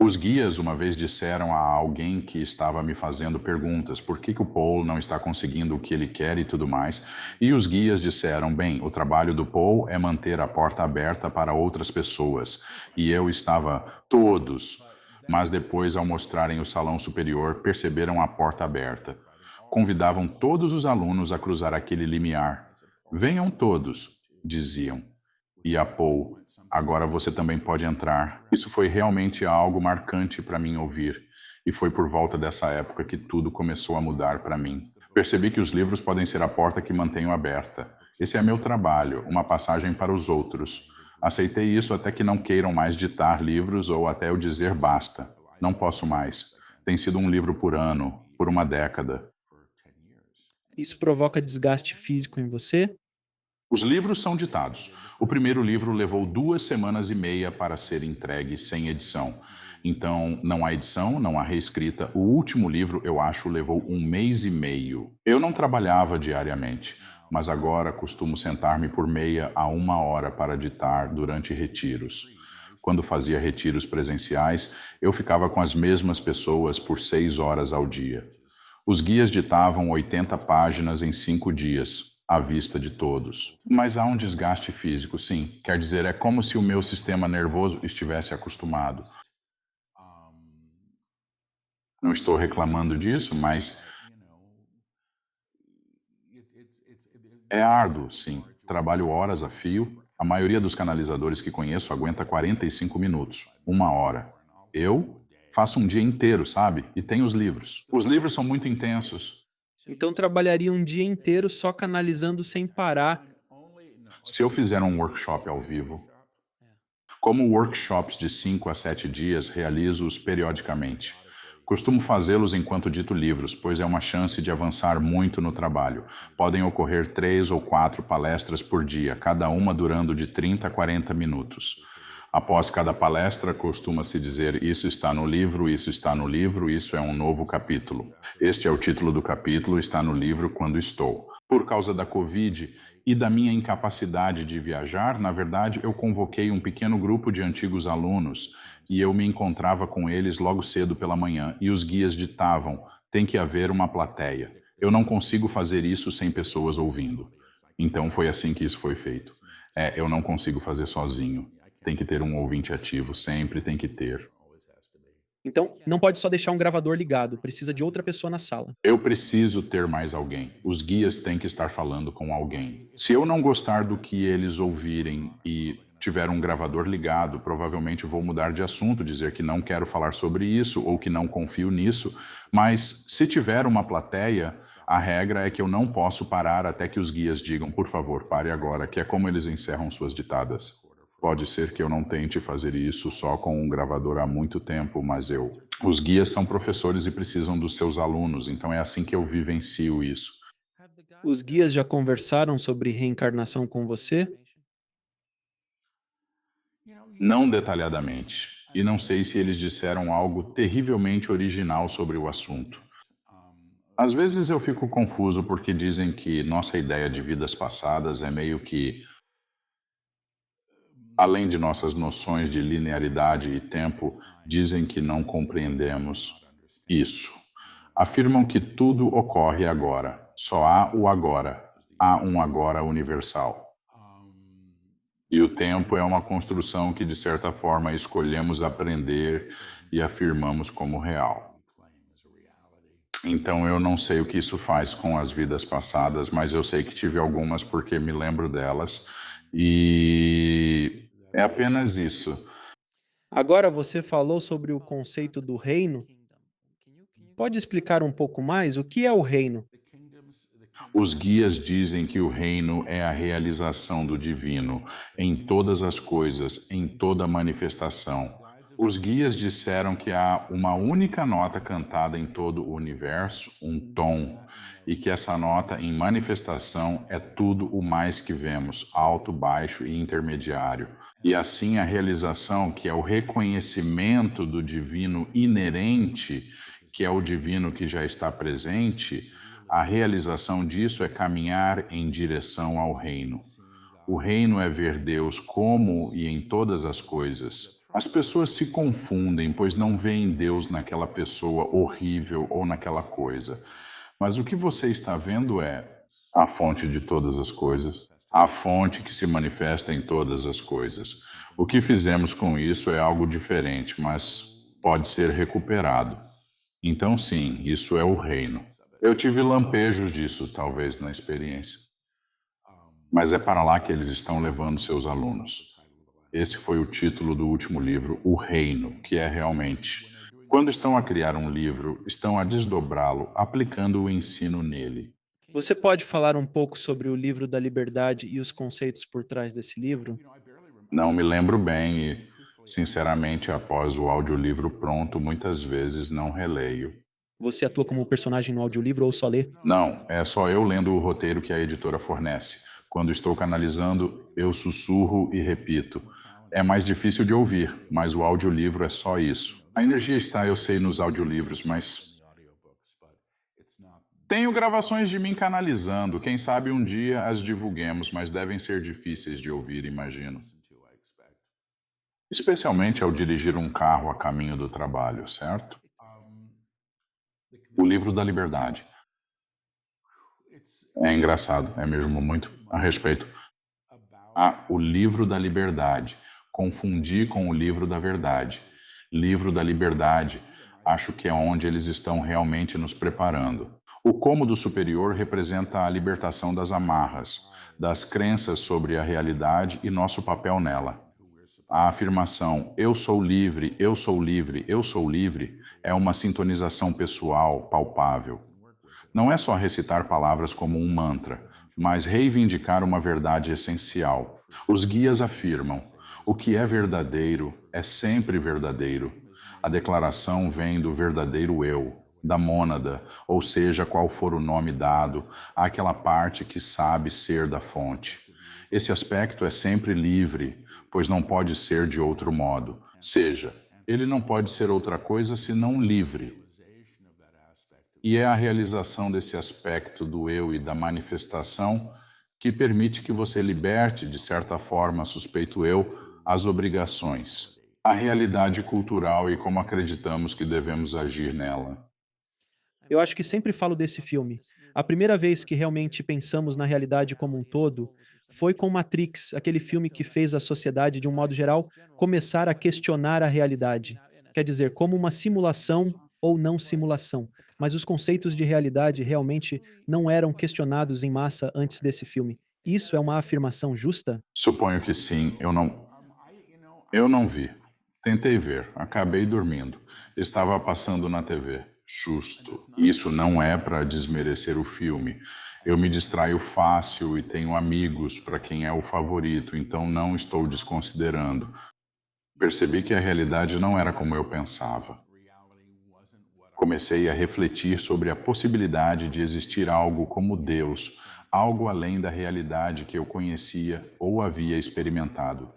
Os guias uma vez disseram a alguém que estava me fazendo perguntas por que o Paul não está conseguindo o que ele quer e tudo mais, e os guias disseram, bem, o trabalho do Paul é manter a porta aberta para outras pessoas, e eu estava, todos, mas depois ao mostrarem o salão superior, perceberam a porta aberta. Convidavam todos os alunos a cruzar aquele limiar. Venham todos, diziam. E a Paul, agora você também pode entrar. Isso foi realmente algo marcante para mim ouvir. E foi por volta dessa época que tudo começou a mudar para mim. Percebi que os livros podem ser a porta que mantenho aberta. Esse é meu trabalho, uma passagem para os outros. Aceitei isso até que não queiram mais ditar livros ou até eu dizer basta. Não posso mais. Tem sido um livro por ano, por uma década. Isso provoca desgaste físico em você? Os livros são ditados. O primeiro livro levou 2 semanas e meia para ser entregue sem edição. Então, não há edição, não há reescrita. O último livro, eu acho, levou 1 mês e meio. Eu não trabalhava diariamente, mas agora costumo sentar-me por meia a 1 hora para ditar durante retiros. Quando fazia retiros presenciais, eu ficava com as mesmas pessoas por 6 horas ao dia. Os guias ditavam 80 páginas em 5 dias, à vista de todos. Mas há um desgaste físico, sim. Quer dizer, é como se o meu sistema nervoso estivesse acostumado. Não estou reclamando disso, mas é árduo, sim. Trabalho horas a fio. A maioria dos canalizadores que conheço aguenta 45 minutos, 1 hora. Eu faço um dia inteiro, sabe? E tenho os livros. Os livros são muito intensos. Então trabalharia um dia inteiro só canalizando sem parar. Se eu fizer um workshop ao vivo, como workshops de 5 a 7 dias, realizo-os periodicamente. Costumo fazê-los enquanto dito livros, pois é uma chance de avançar muito no trabalho. Podem ocorrer 3 ou 4 palestras por dia, cada uma durando de 30 a 40 minutos. Após cada palestra, costuma-se dizer isso está no livro, isso está no livro, isso é um novo capítulo. Este é o título do capítulo, está no livro quando estou. Por causa da Covid e da minha incapacidade de viajar, na verdade, eu convoquei um pequeno grupo de antigos alunos e eu me encontrava com eles logo cedo pela manhã e os guias ditavam, tem que haver uma plateia. Eu não consigo fazer isso sem pessoas ouvindo. Então foi assim que isso foi feito. Eu não consigo fazer sozinho. Tem que ter um ouvinte ativo, sempre tem que ter. Então não pode só deixar um gravador ligado, precisa de outra pessoa na sala. Eu preciso ter mais alguém. Os guias têm que estar falando com alguém. Se eu não gostar do que eles ouvirem e tiver um gravador ligado, provavelmente vou mudar de assunto, dizer que não quero falar sobre isso ou que não confio nisso. Mas se tiver uma plateia, a regra é que eu não posso parar até que os guias digam, por favor, pare agora, que é como eles encerram suas ditadas. Pode ser que eu não tente fazer isso só com um gravador há muito tempo, mas Os guias são professores e precisam dos seus alunos, então é assim que eu vivencio isso. Os guias já conversaram sobre reencarnação com você? Não detalhadamente. E não sei se eles disseram algo terrivelmente original sobre o assunto. Às vezes eu fico confuso porque dizem que nossa ideia de vidas passadas é meio que além de nossas noções de linearidade e tempo, dizem que não compreendemos isso. Afirmam que tudo ocorre agora. Só há o agora. Há um agora universal. E o tempo é uma construção que, de certa forma, escolhemos aprender e afirmamos como real. Então, eu não sei o que isso faz com as vidas passadas, mas eu sei que tive algumas porque me lembro delas. E é apenas isso. Agora você falou sobre o conceito do reino. Pode explicar um pouco mais o que é o reino? Os guias dizem que o reino é a realização do divino em todas as coisas, em toda manifestação. Os guias disseram que há uma única nota cantada em todo o universo, um tom, e que essa nota em manifestação é tudo o mais que vemos, alto, baixo e intermediário. E assim a realização, que é o reconhecimento do divino inerente, que é o divino que já está presente, a realização disso é caminhar em direção ao reino. O reino é ver Deus como e em todas as coisas. As pessoas se confundem, pois não veem Deus naquela pessoa horrível ou naquela coisa. Mas o que você está vendo é a fonte de todas as coisas, a fonte que se manifesta em todas as coisas. O que fizemos com isso é algo diferente, mas pode ser recuperado. Então, sim, isso é o reino. Eu tive lampejos disso, talvez, na experiência. Mas é para lá que eles estão levando seus alunos. Esse foi o título do último livro, O Reino, que é realmente. Quando estão a criar um livro, estão a desdobrá-lo, aplicando o ensino nele. Você pode falar um pouco sobre o livro da liberdade e os conceitos por trás desse livro? Não me lembro bem e, sinceramente, após o audiolivro pronto, muitas vezes não releio. Você atua como personagem no audiolivro ou só lê? Não, é só eu lendo o roteiro que a editora fornece. Quando estou canalizando, eu sussurro e repito. É mais difícil de ouvir, mas o audiolivro é só isso. A energia está, eu sei, nos audiolivros, mas tenho gravações de mim canalizando. Quem sabe um dia as divulguemos, mas devem ser difíceis de ouvir, imagino. Especialmente ao dirigir um carro a caminho do trabalho, certo? O livro da liberdade. É engraçado, é mesmo muito a respeito. Ah, o livro da liberdade. Confundi com o livro da verdade. Livro da liberdade. Acho que é onde eles estão realmente nos preparando. O cômodo superior representa a libertação das amarras, das crenças sobre a realidade e nosso papel nela. A afirmação eu sou livre, eu sou livre, eu sou livre é uma sintonização pessoal, palpável. Não é só recitar palavras como um mantra, mas reivindicar uma verdade essencial. Os guias afirmam: o que é verdadeiro é sempre verdadeiro. A declaração vem do verdadeiro eu, da mônada, ou seja, qual for o nome dado, àquela parte que sabe ser da fonte. Esse aspecto é sempre livre, pois não pode ser de outro modo. Seja, ele não pode ser outra coisa senão livre. E é a realização desse aspecto do eu e da manifestação que permite que você liberte, de certa forma, suspeito eu, as obrigações, a realidade cultural e como acreditamos que devemos agir nela. Eu acho que sempre falo desse filme. A primeira vez que realmente pensamos na realidade como um todo foi com Matrix, aquele filme que fez a sociedade, de um modo geral, começar a questionar a realidade. Quer dizer, como uma simulação ou não simulação. Mas os conceitos de realidade realmente não eram questionados em massa antes desse filme. Isso é uma afirmação justa? Suponho que sim, eu não vi. Tentei ver, acabei dormindo. Estava passando na TV. Justo. Isso não é para desmerecer o filme. Eu me distraio fácil e tenho amigos para quem é o favorito, então não estou desconsiderando. Percebi que a realidade não era como eu pensava. Comecei a refletir sobre a possibilidade de existir algo como Deus, algo além da realidade que eu conhecia ou havia experimentado.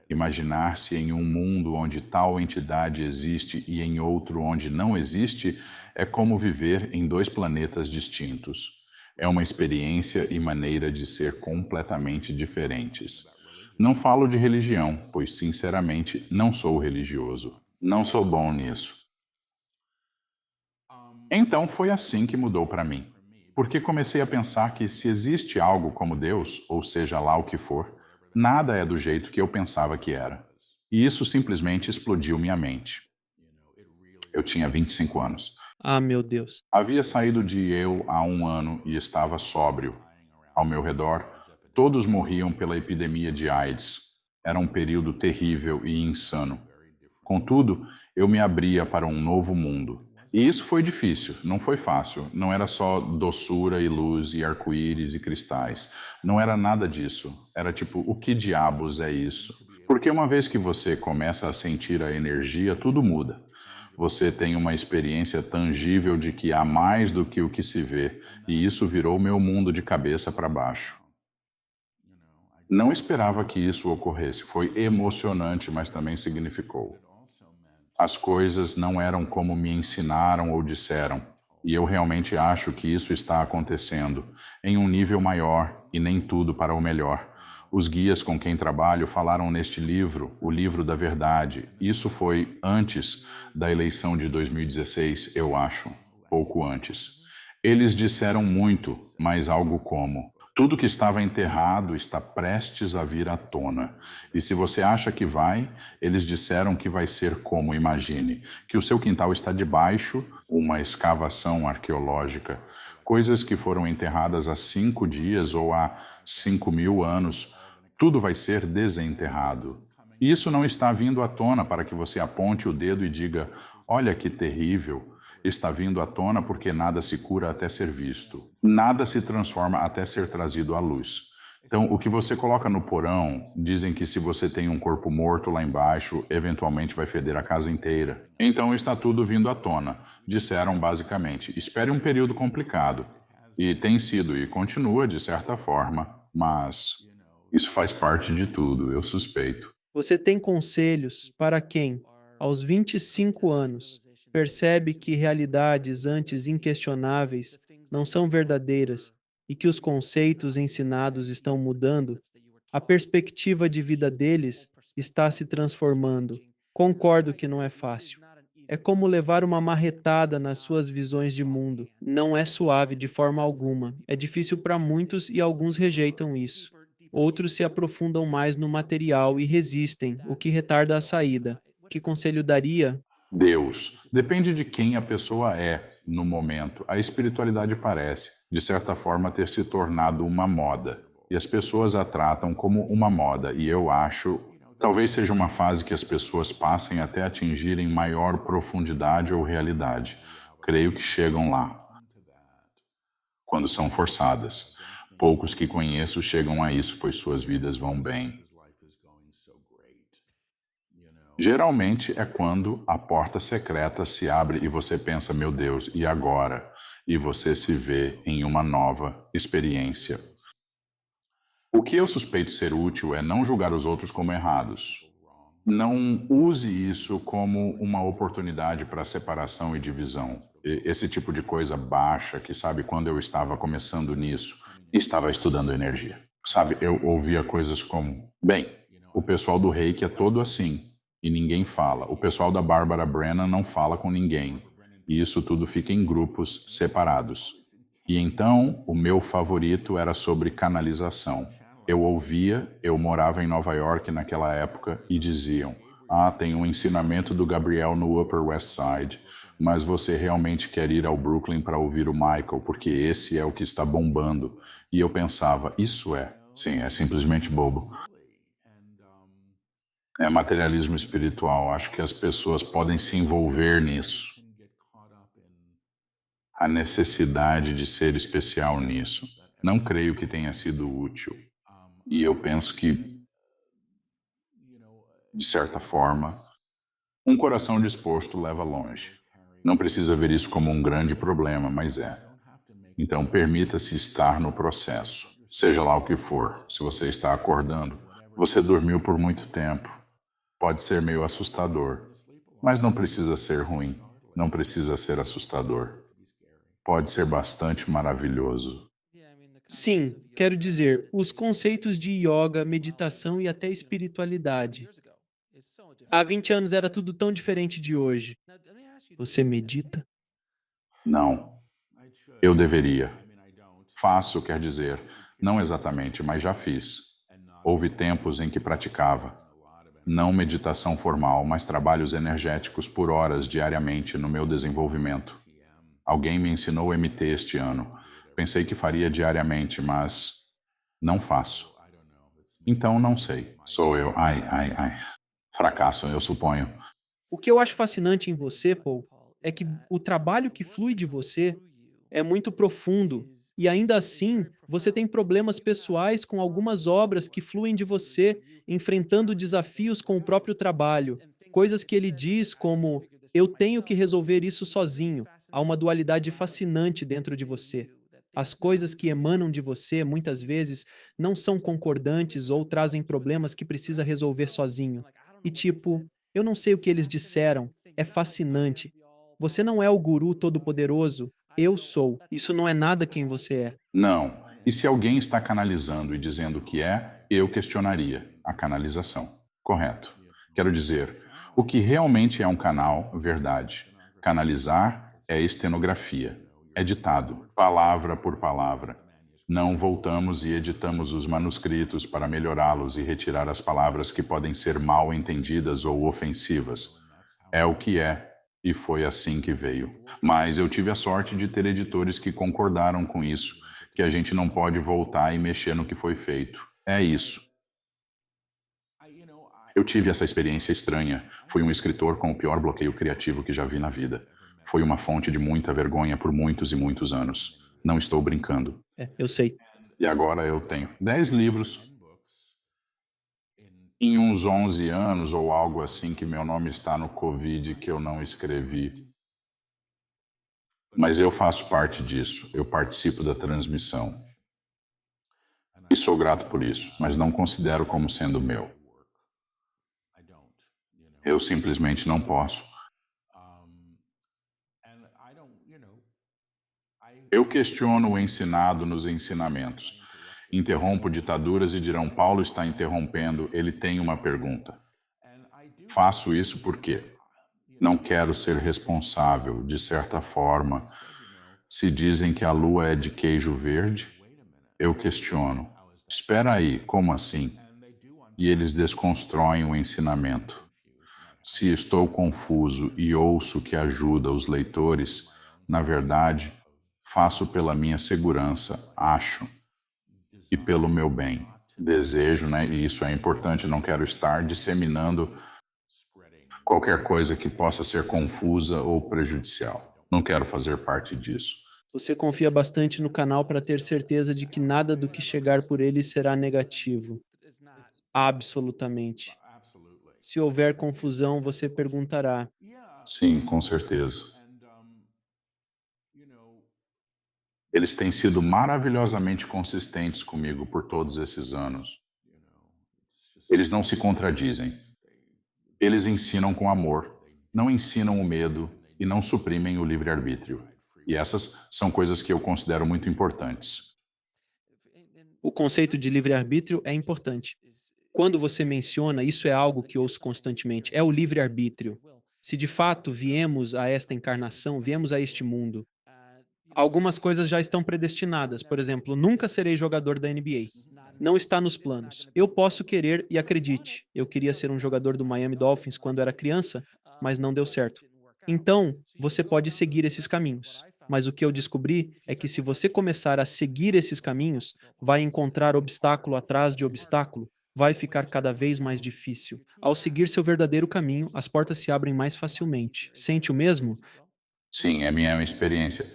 Imaginar-se em um mundo onde tal entidade existe e em outro onde não existe é como viver em dois planetas distintos. É uma experiência e maneira de ser completamente diferentes. Não falo de religião, pois sinceramente não sou religioso. Não sou bom nisso. Então foi assim que mudou para mim. Porque comecei a pensar que se existe algo como Deus, ou seja lá o que for, nada é do jeito que eu pensava que era. E isso simplesmente explodiu minha mente. Eu tinha 25 anos. Ah, meu Deus. Havia saído de eu há um ano e estava sóbrio. Ao meu redor, todos morriam pela epidemia de AIDS. Era um período terrível e insano. Contudo, eu me abria para um novo mundo. E isso foi difícil, não foi fácil. Não era só doçura e luz e arco-íris e cristais. Não era nada disso. Era tipo, o que diabos é isso? Porque uma vez que você começa a sentir a energia, tudo muda. Você tem uma experiência tangível de que há mais do que o que se vê, e isso virou meu mundo de cabeça para baixo. Não esperava que isso ocorresse. Foi emocionante, mas também significou. As coisas não eram como me ensinaram ou disseram, e eu realmente acho que isso está acontecendo em um nível maior e nem tudo para o melhor. Os guias com quem trabalho falaram neste livro, O Livro da Verdade. Isso foi antes da eleição de 2016, eu acho, pouco antes. Eles disseram muito, mas algo como: tudo que estava enterrado está prestes a vir à tona. E se você acha que vai, eles disseram que vai ser como, imagine, que o seu quintal está debaixo, uma escavação arqueológica, coisas que foram enterradas há 5 dias ou há 5.000 anos, tudo vai ser desenterrado. E isso não está vindo à tona para que você aponte o dedo e diga: olha que terrível. Está vindo à tona porque nada se cura até ser visto. Nada se transforma até ser trazido à luz. Então, o que você coloca no porão, dizem que se você tem um corpo morto lá embaixo, eventualmente vai feder a casa inteira. Então está tudo vindo à tona. Disseram basicamente: espere um período complicado. E tem sido e continua de certa forma, mas isso faz parte de tudo, eu suspeito. Você tem conselhos para quem, aos 25 anos, percebe que realidades antes inquestionáveis não são verdadeiras e que os conceitos ensinados estão mudando? A perspectiva de vida deles está se transformando. Concordo que não é fácil. É como levar uma marretada nas suas visões de mundo. Não é suave de forma alguma. É difícil para muitos e alguns rejeitam isso. Outros se aprofundam mais no material e resistem, o que retarda a saída. Que conselho daria? Deus. Depende de quem a pessoa é no momento. A espiritualidade parece, de certa forma, ter se tornado uma moda. E as pessoas a tratam como uma moda. E eu acho, talvez seja uma fase que as pessoas passem até atingirem maior profundidade ou realidade. Creio que chegam lá, quando são forçadas. Poucos que conheço chegam a isso, pois suas vidas vão bem. Geralmente é quando a porta secreta se abre e você pensa, meu Deus, e agora? E você se vê em uma nova experiência. O que eu suspeito ser útil é não julgar os outros como errados. Não use isso como uma oportunidade para separação e divisão. Esse tipo de coisa baixa que, sabe, quando eu estava começando nisso, estava estudando energia. Sabe, eu ouvia coisas como: bem, o pessoal do Reiki é todo assim, e ninguém fala. O pessoal da Barbara Brennan não fala com ninguém. E isso tudo fica em grupos separados. E então, o meu favorito era sobre canalização. Eu ouvia, eu morava em Nova York naquela época, e diziam: ah, tem um ensinamento do Gabriel no Upper West Side, mas você realmente quer ir ao Brooklyn para ouvir o Michael, porque esse é o que está bombando. E eu pensava: isso é. Sim, é simplesmente bobo. É materialismo espiritual. Acho que as pessoas podem se envolver nisso. A necessidade de ser especial nisso. Não creio que tenha sido útil. E eu penso que, de certa forma, um coração disposto leva longe. Não precisa ver isso como um grande problema, mas é. Então, permita-se estar no processo, seja lá o que for. Se você está acordando, você dormiu por muito tempo. Pode ser meio assustador, mas não precisa ser ruim. Não precisa ser assustador. Pode ser bastante maravilhoso. Sim, quero dizer, os conceitos de yoga, meditação e até espiritualidade. Há 20 anos era tudo tão diferente de hoje. Você medita? Não, eu deveria. Faço, quer dizer, não exatamente, mas já fiz. Houve tempos em que praticava. Não meditação formal, mas trabalhos energéticos por horas diariamente no meu desenvolvimento. Alguém me ensinou MT este ano. Pensei que faria diariamente, mas não faço. Então não sei. Sou eu. Ai, ai, ai. Fracasso, eu suponho. O que eu acho fascinante em você, Paul, é que o trabalho que flui de você é muito profundo e ainda assim você tem problemas pessoais com algumas obras que fluem de você, enfrentando desafios com o próprio trabalho, coisas que ele diz como eu tenho que resolver isso sozinho. Há uma dualidade fascinante dentro de você. As coisas que emanam de você muitas vezes não são concordantes ou trazem problemas que precisa resolver sozinho. E tipo, eu não sei o que eles disseram, é fascinante. Você não é o guru todo-poderoso, eu sou. Isso não é nada quem você é. Não. E se alguém está canalizando e dizendo que é, eu questionaria a canalização. Correto. Quero dizer, o que realmente é um canal, verdade. Canalizar é estenografia, é ditado, palavra por palavra. Não voltamos e editamos os manuscritos para melhorá-los e retirar as palavras que podem ser mal entendidas ou ofensivas. É o que é, e foi assim que veio. Mas eu tive a sorte de ter editores que concordaram com isso, que a gente não pode voltar e mexer no que foi feito. É isso. Eu tive essa experiência estranha. Fui um escritor com o pior bloqueio criativo que já vi na vida. Foi uma fonte de muita vergonha por muitos e muitos anos. Não estou brincando. É, eu sei. E agora eu tenho 10 livros em uns 11 anos ou algo assim que meu nome está no Covid que eu não escrevi. Mas eu faço parte disso. Eu participo da transmissão. E sou grato por isso, mas não considero como sendo meu. Eu simplesmente não posso. Eu questiono o ensinado nos ensinamentos. Interrompo ditaduras e dirão: Paulo está interrompendo, ele tem uma pergunta. Faço isso porque não quero ser responsável, de certa forma. Se dizem que a lua é de queijo verde, eu questiono. Espera aí, como assim? E eles desconstroem o ensinamento. Se estou confuso e ouço que ajuda os leitores, na verdade, faço pela minha segurança, acho, e pelo meu bem. Desejo, né? E isso é importante, não quero estar disseminando qualquer coisa que possa ser confusa ou prejudicial. Não quero fazer parte disso. Você confia bastante no canal para ter certeza de que nada do que chegar por ele será negativo. Absolutamente. Se houver confusão, você perguntará. Sim, com certeza. Eles têm sido maravilhosamente consistentes comigo por todos esses anos. Eles não se contradizem. Eles ensinam com amor, não ensinam o medo e não suprimem o livre-arbítrio. E essas são coisas que eu considero muito importantes. O conceito de livre-arbítrio é importante. Quando você menciona, isso é algo que ouço constantemente, é o livre-arbítrio. Se de fato viemos a esta encarnação, viemos a este mundo, algumas coisas já estão predestinadas. Por exemplo, nunca serei jogador da NBA. Não está nos planos. Eu posso querer e acredite. Eu queria ser um jogador do Miami Dolphins quando era criança, mas não deu certo. Então, você pode seguir esses caminhos. Mas o que eu descobri é que se você começar a seguir esses caminhos, vai encontrar obstáculo atrás de obstáculo, vai ficar cada vez mais difícil. Ao seguir seu verdadeiro caminho, as portas se abrem mais facilmente. Sente o mesmo? Sim, é minha experiência.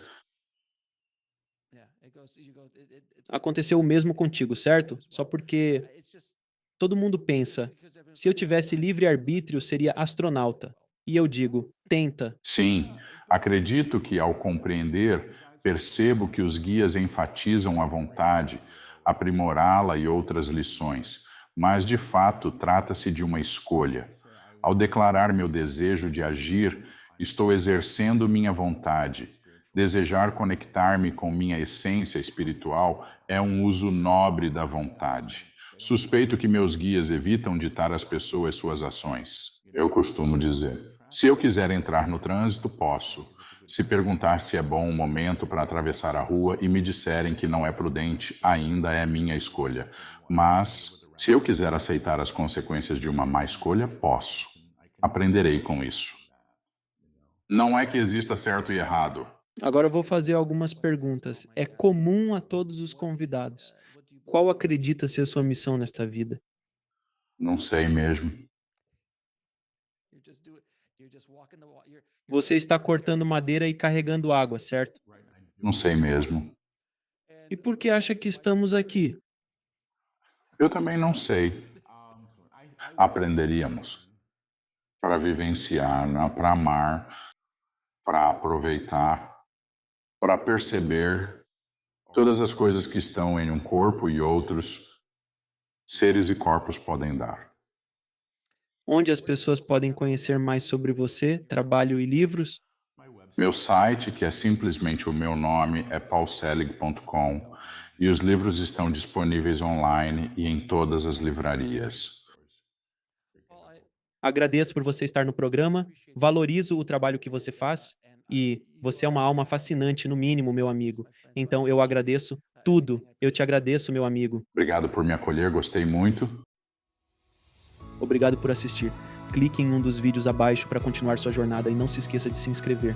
Aconteceu o mesmo contigo, certo? Só porque todo mundo pensa, se eu tivesse livre-arbítrio, seria astronauta. E eu digo, tenta. Sim, acredito que ao compreender, percebo que os guias enfatizam a vontade, aprimorá-la e outras lições, mas de fato trata-se de uma escolha. Ao declarar meu desejo de agir, estou exercendo minha vontade. Desejar conectar-me com minha essência espiritual é um uso nobre da vontade. Suspeito que meus guias evitam ditar às pessoas suas ações. Eu costumo dizer. Se eu quiser entrar no trânsito, posso. Se perguntar se é bom o momento para atravessar a rua e me disserem que não é prudente, ainda é minha escolha. Mas, se eu quiser aceitar as consequências de uma má escolha, posso. Aprenderei com isso. Não é que exista certo e errado. Agora eu vou fazer algumas perguntas. É comum a todos os convidados. Qual acredita ser a sua missão nesta vida? Não sei mesmo. Você está cortando madeira e carregando água, certo? Não sei mesmo. E por que acha que estamos aqui? Eu também não sei. Aprenderíamos para vivenciar, né? Para amar, para aproveitar, para perceber todas as coisas que estão em um corpo e outros seres e corpos podem dar. Onde as pessoas podem conhecer mais sobre você, trabalho e livros? Meu site, que é simplesmente o meu nome, é paulselig.com e os livros estão disponíveis online e em todas as livrarias. Agradeço por você estar no programa, valorizo o trabalho que você faz e você é uma alma fascinante, no mínimo, meu amigo. Então eu agradeço tudo. Eu te agradeço, meu amigo. Obrigado por me acolher, gostei muito. Obrigado por assistir. Clique em um dos vídeos abaixo para continuar sua jornada e não se esqueça de se inscrever.